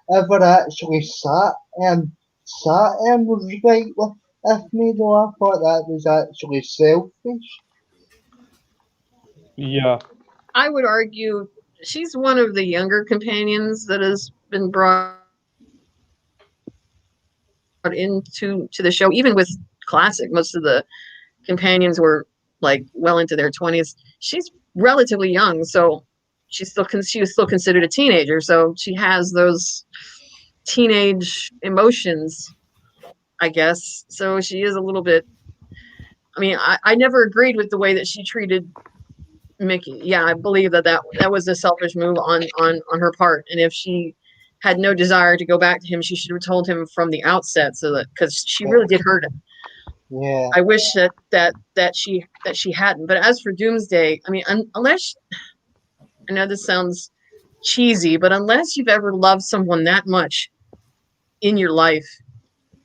never actually sat right with me though. I thought that was actually selfish. Yeah. I would argue she's one of the younger companions that has been brought into the show. Even with Classic, most of the companions were like well into their 20s. She's relatively young, so she was still considered a teenager. So she has those teenage emotions, I guess. So she is a little bit. I mean, I never agreed with the way that she treated Mickey. Yeah, I believe that was a selfish move on her part, and if she had no desire to go back to him, she should have told him from the outset, so that, because she really did hurt him. Yeah. I wish that she hadn't. But as for Doomsday, I mean, unless, I know this sounds cheesy, but unless you've ever loved someone that much in your life,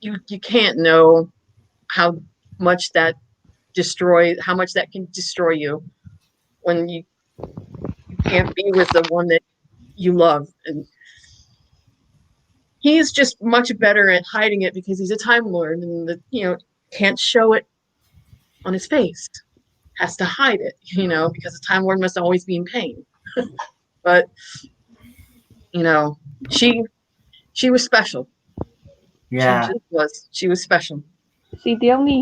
you can't know how much that can destroy you when you can't be with the one that you love. And he's just much better at hiding it because he's a Time Lord, and can't show it on his face, has to hide it, because the Time Lord must always be in pain. But she was special. Yeah. She was special. See,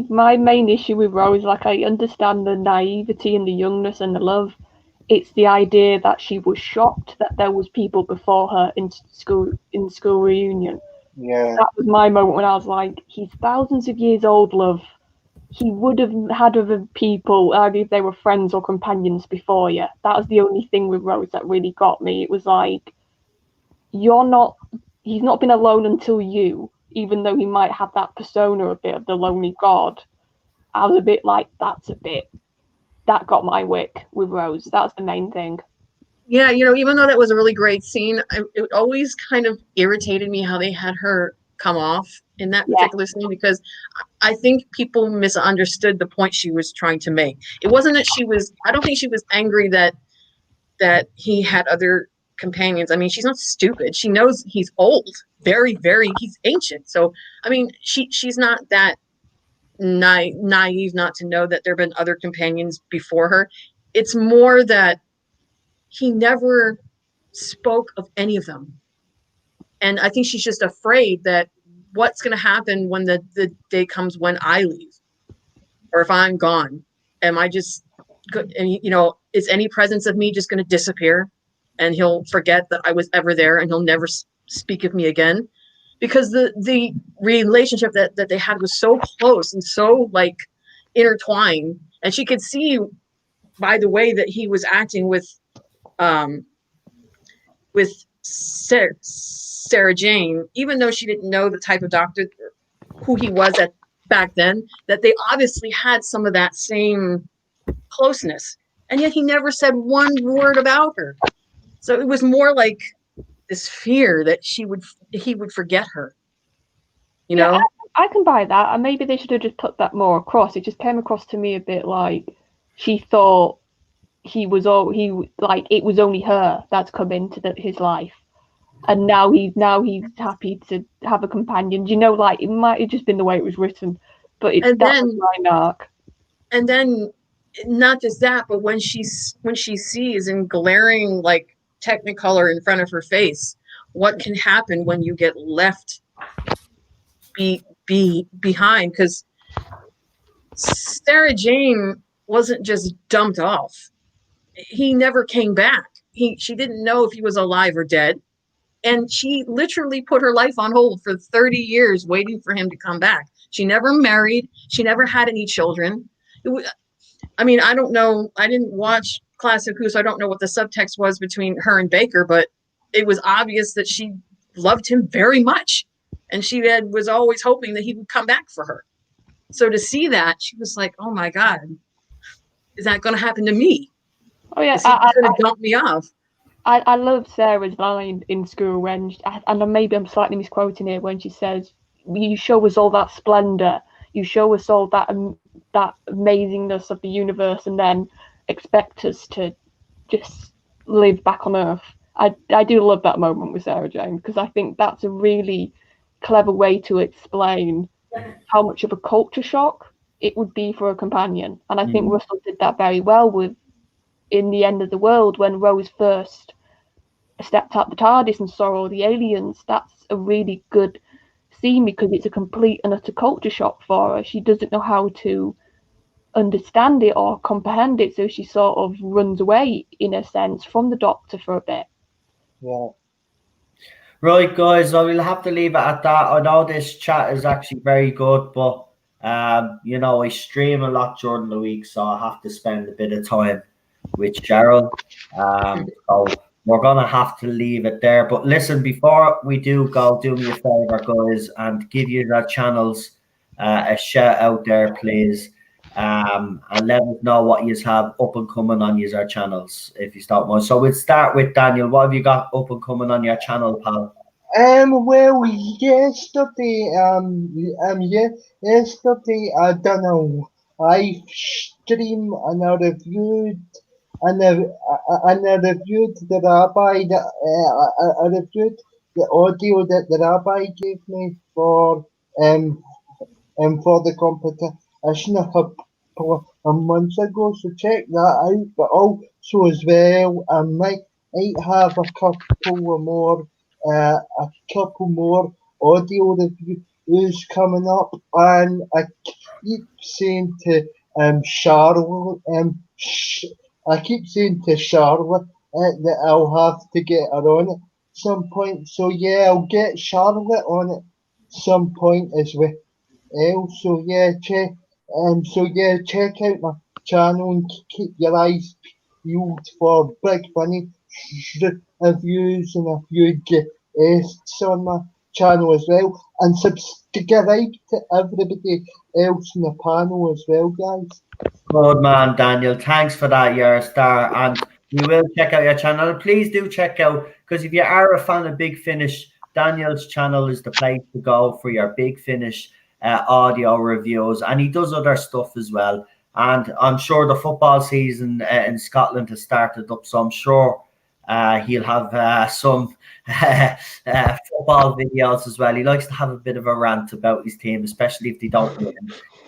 my main issue with Rose, like, I understand the naivety and the youngness and the love. It's the idea that she was shocked that there was people before her in school reunion. Yeah. That was my moment when I was like, he's thousands of years old, love. He would have had other people, either if they were friends or companions before you. That was the only thing with Rose that really got me. It was like, he's not been alone until you, even though he might have that persona a bit of the lonely god. I was a bit like, that got my wick with Rose. That's the main thing. Yeah, even though that was a really great scene, it always kind of irritated me how they had her come off in that particular scene, because I think people misunderstood the point she was trying to make. It wasn't that I don't think she was angry that he had other companions. I mean, she's not stupid. She knows he's old, very, very, he's ancient. So, I mean, she's not that naive not to know that there have been other companions before her. It's more that he never spoke of any of them. And I think she's just afraid that what's going to happen when the day comes when I leave, or if I'm gone. Am I just, and is any presence of me just going to disappear, and he'll forget that I was ever there, and he'll never speak of me again? Because the relationship that they had was so close and so like intertwined, and she could see by the way that he was acting with Sarah Jane, even though she didn't know the type of doctor who he was at back then, that they obviously had some of that same closeness, and yet he never said one word about her. So it was more like this fear that he would forget her. I can buy that, and maybe they should have just put that more across. It just came across to me a bit like she thought it was only her that's come into his life, and now he's happy to have a companion. It might have just been the way it was written, but that was my arc. And then, not just that, but when she sees in glaring like Technicolor in front of her face what can happen when you get left behind, because Sarah Jane wasn't just dumped off. He never came back. She didn't know if he was alive or dead, and she literally put her life on hold for 30 years waiting for him to come back. She never married. She never had any children. I don't know. I didn't watch Classic Who, so I don't know what the subtext was between her and Baker, but it was obvious that she loved him very much, and she was always hoping that he would come back for her. So to see that, she was like, "Oh my God, is that going to happen to me? Oh yeah, is he going to dump me off?" I love Sarah's line in School when, and maybe I'm slightly misquoting it, when she says, "You show us all that splendor, you show us all that amazingness of the universe, and then expect us to just live back on Earth." I do love that moment with Sarah Jane, because I think that's a really clever way to explain how much of a culture shock it would be for a companion, and I think Russell did that very well with in The End of the World, when Rose first stepped out the TARDIS and saw all the aliens. That's a really good scene because it's a complete and utter culture shock for her. She doesn't know how to understand it or comprehend it, so she sort of runs away, in a sense, from the Doctor for a bit. Yeah. Right, guys, I will have to leave it at that. I know this chat is actually very good, but I stream a lot during the week, so I have to spend a bit of time with Cheryl. So we're gonna have to leave it there. But listen, before we do go, do me a favor, guys, and give you our channels a shout out there, please. And let us know what you have up and coming on your channels, if you start one. So we'll start with Daniel. What have you got up and coming on your channel, pal? Well, yesterday I done a live stream, and I reviewed the rabbi I reviewed the audio that the rabbi gave me for the competition a month ago. So check that out. But also as well, I might have a couple more audio reviews coming up, and I keep saying to Charlotte, that I'll have to get her on at some point. So yeah, I'll get Charlotte on at some point as well. So yeah, check out my channel and keep your eyes peeled for big funny reviews and a few guests on my channel as well, and subscribe to everybody else in the panel as well, guys. Good man, Daniel. Thanks for that. You're a star, and we will check out your channel. Please do check out, because if you are a fan of Big Finish, Daniel's channel is the place to go for your Big Finish audio reviews, and he does other stuff as well. And I'm sure the football season in Scotland has started up, so I'm sure He'll have some football videos as well. He likes to have a bit of a rant about his team, especially if they don't win.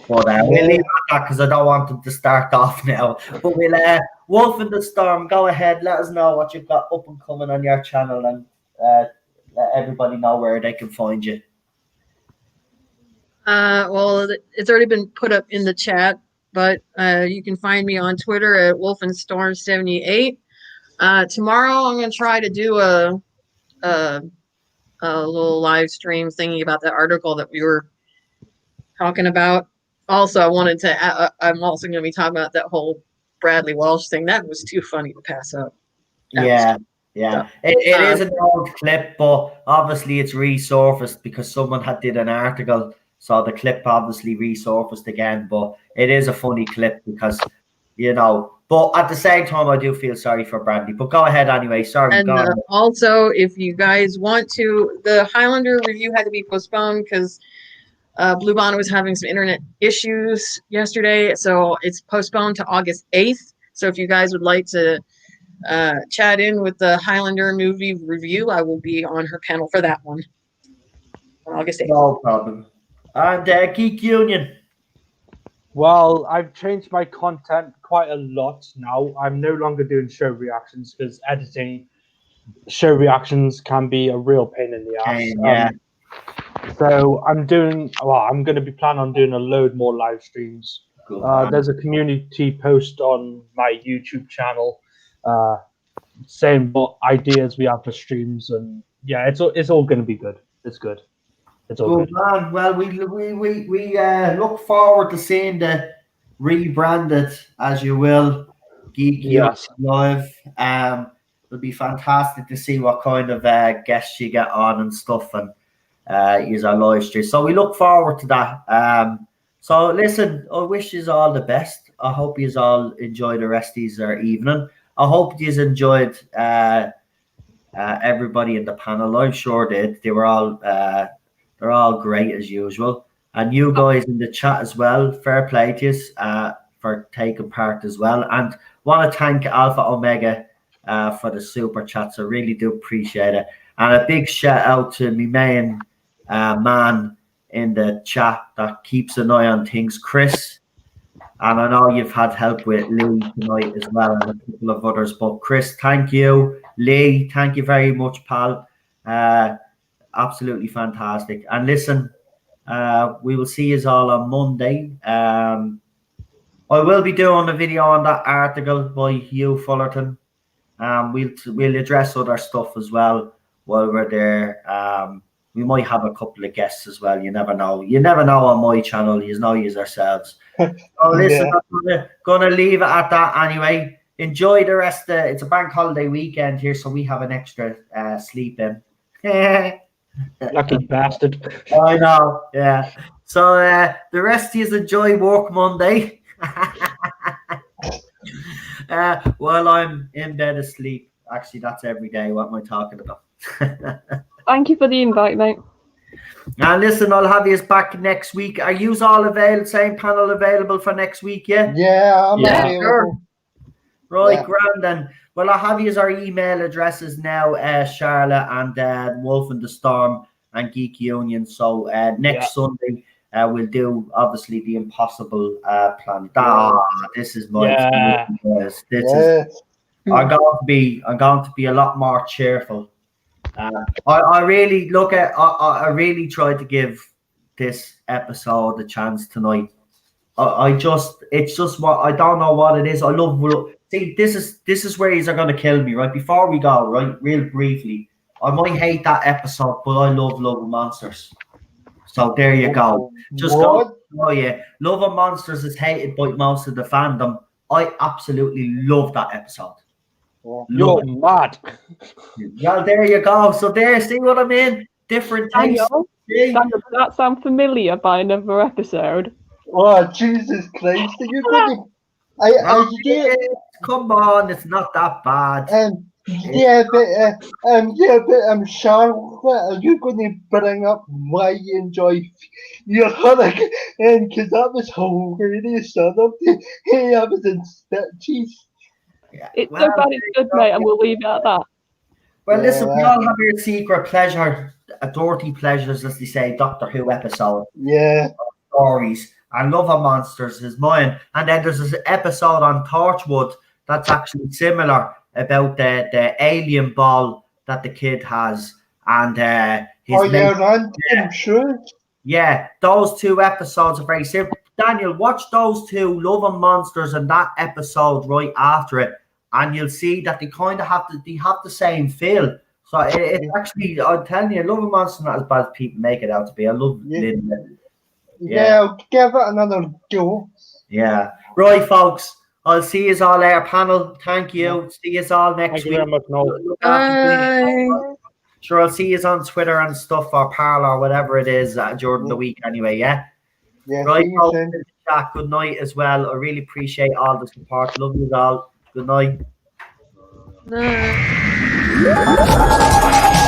But we'll leave it at that because I don't want him to start off now. But we'll Wolf in the Storm, go ahead. Let us know what you've got up and coming on your channel, and let everybody know where they can find you. Well, it's already been put up in the chat, but you can find me on Twitter at wolfendstorm78. Tomorrow I'm going to try to do a little live stream thinking about that article that we were talking about. Also, I wanted to. I'm also going to be talking about that whole Bradley Walsh thing. That was too funny to pass up. Yeah. It is an old clip, but obviously it's resurfaced because someone had did an article, so the clip obviously resurfaced again. But it is a funny clip because, you know. But at the same time, I do feel sorry for Bradley. But go ahead anyway. Sorry. And also, if you guys want to, the Highlander review had to be postponed because Blue Bonnet was having some internet issues yesterday, so it's postponed to August 8th. So if you guys would like to chat in with the Highlander movie review, I will be on her panel for that one on August 8th. No problem. And Geek Union. Well, I've changed my content quite a lot now. I'm no longer doing show reactions because editing show reactions can be a real pain in the ass. Yeah. So I'm going to be planning on doing a load more live streams. There's a community post on my YouTube channel saying what ideas we have for streams, and yeah, it's all going to be good. It's good. It's all good. Man. Well, we look forward to seeing the rebranded, as you will, Geek Yes. Live. It'll be fantastic to see what kind of guests you get on and stuff, and use our live stream. So we look forward to that. So listen, I wish you all the best. I hope you all enjoy the rest of your evening. I hope you enjoyed everybody in the panel. I'm sure did. They're all great as usual. And you guys in the chat as well, fair play to you for taking part as well. And want to thank Alpha Omega for the super chats. I really do appreciate it. And a big shout out to me main man in the chat that keeps an eye on things, Chris. And I know you've had help with Lee tonight as well, and a couple of others. But Chris, thank you. Lee, thank you very much, pal. Absolutely fantastic. And listen, we will see you all on Monday. I will be doing a video on that article by Hugh Fullerton. We'll address other stuff as well while we're there. We might have a couple of guests as well. You never know. You never know on my channel. You know you ourselves. So listen, I'm gonna leave it at that anyway. Enjoy the rest. It's a bank holiday weekend here, so we have an extra sleep in. Lucky bastard. I know, yeah. So the rest of you enjoy work Monday. While I'm in bed asleep. Actually, that's every day. What am I talking about? Thank you for the invite, mate. Now listen, I'll have you back next week. Are you all available? Same panel available for next week? Yeah. Yeah, I'm available. Sure. Right, Yeah. grand then. Well, I'll have you our email addresses now, Charlotte and Wolf and the Storm and Geek Union. So next Sunday we'll do obviously the Impossible plan. This is my this is I'm going to be a lot more cheerful. I really I really tried to give this episode a chance tonight. It's just what I don't know what it is. I love. See, this is where you're going to kill me, right? Before we go, right, real briefly, I might hate that episode, but I love Love and Monsters. So there you go. Just go. Oh yeah, Love and Monsters is hated by most of the fandom. I absolutely love that episode. You're mad. Well, there you go. So there, see what I mean? Different taste. Daniel, does that sound familiar by another episode? Oh, Jesus Christ. Are you going to... Come on, it's not that bad. but Charlotte, are you going to bring up why you enjoy your hurricane? And because that was hilarious, son. I was in stitches. Yeah. It's so bad it's good, mate, and we'll leave it at that. Well, listen, we all have your secret pleasure, dirty pleasures, as they say, Doctor Who episode. Yeah. Stories. And Love of Monsters is mine. And then there's this episode on Torchwood that's actually similar about the alien ball that the kid has. And sure. Yeah, those two episodes are very similar. Daniel, watch those two, Love and Monsters, and that episode right after it, and you'll see that they kind of have the same feel. So it's actually, I'm telling you, Love and Monsters not as bad as people make it out to be. I love Linda. Yeah, I'll give it another go. Yeah. Right, folks. I'll see you all later, panel. Thank you. See you all next Thank you very much, Noel. Bye. Sure, I'll see you on Twitter and stuff, or Parler, or whatever it is during the week anyway, yeah? Yeah, Right, see you folks, soon. chat. Good night as well. I really appreciate all the support. Love you all. Good night. Bye.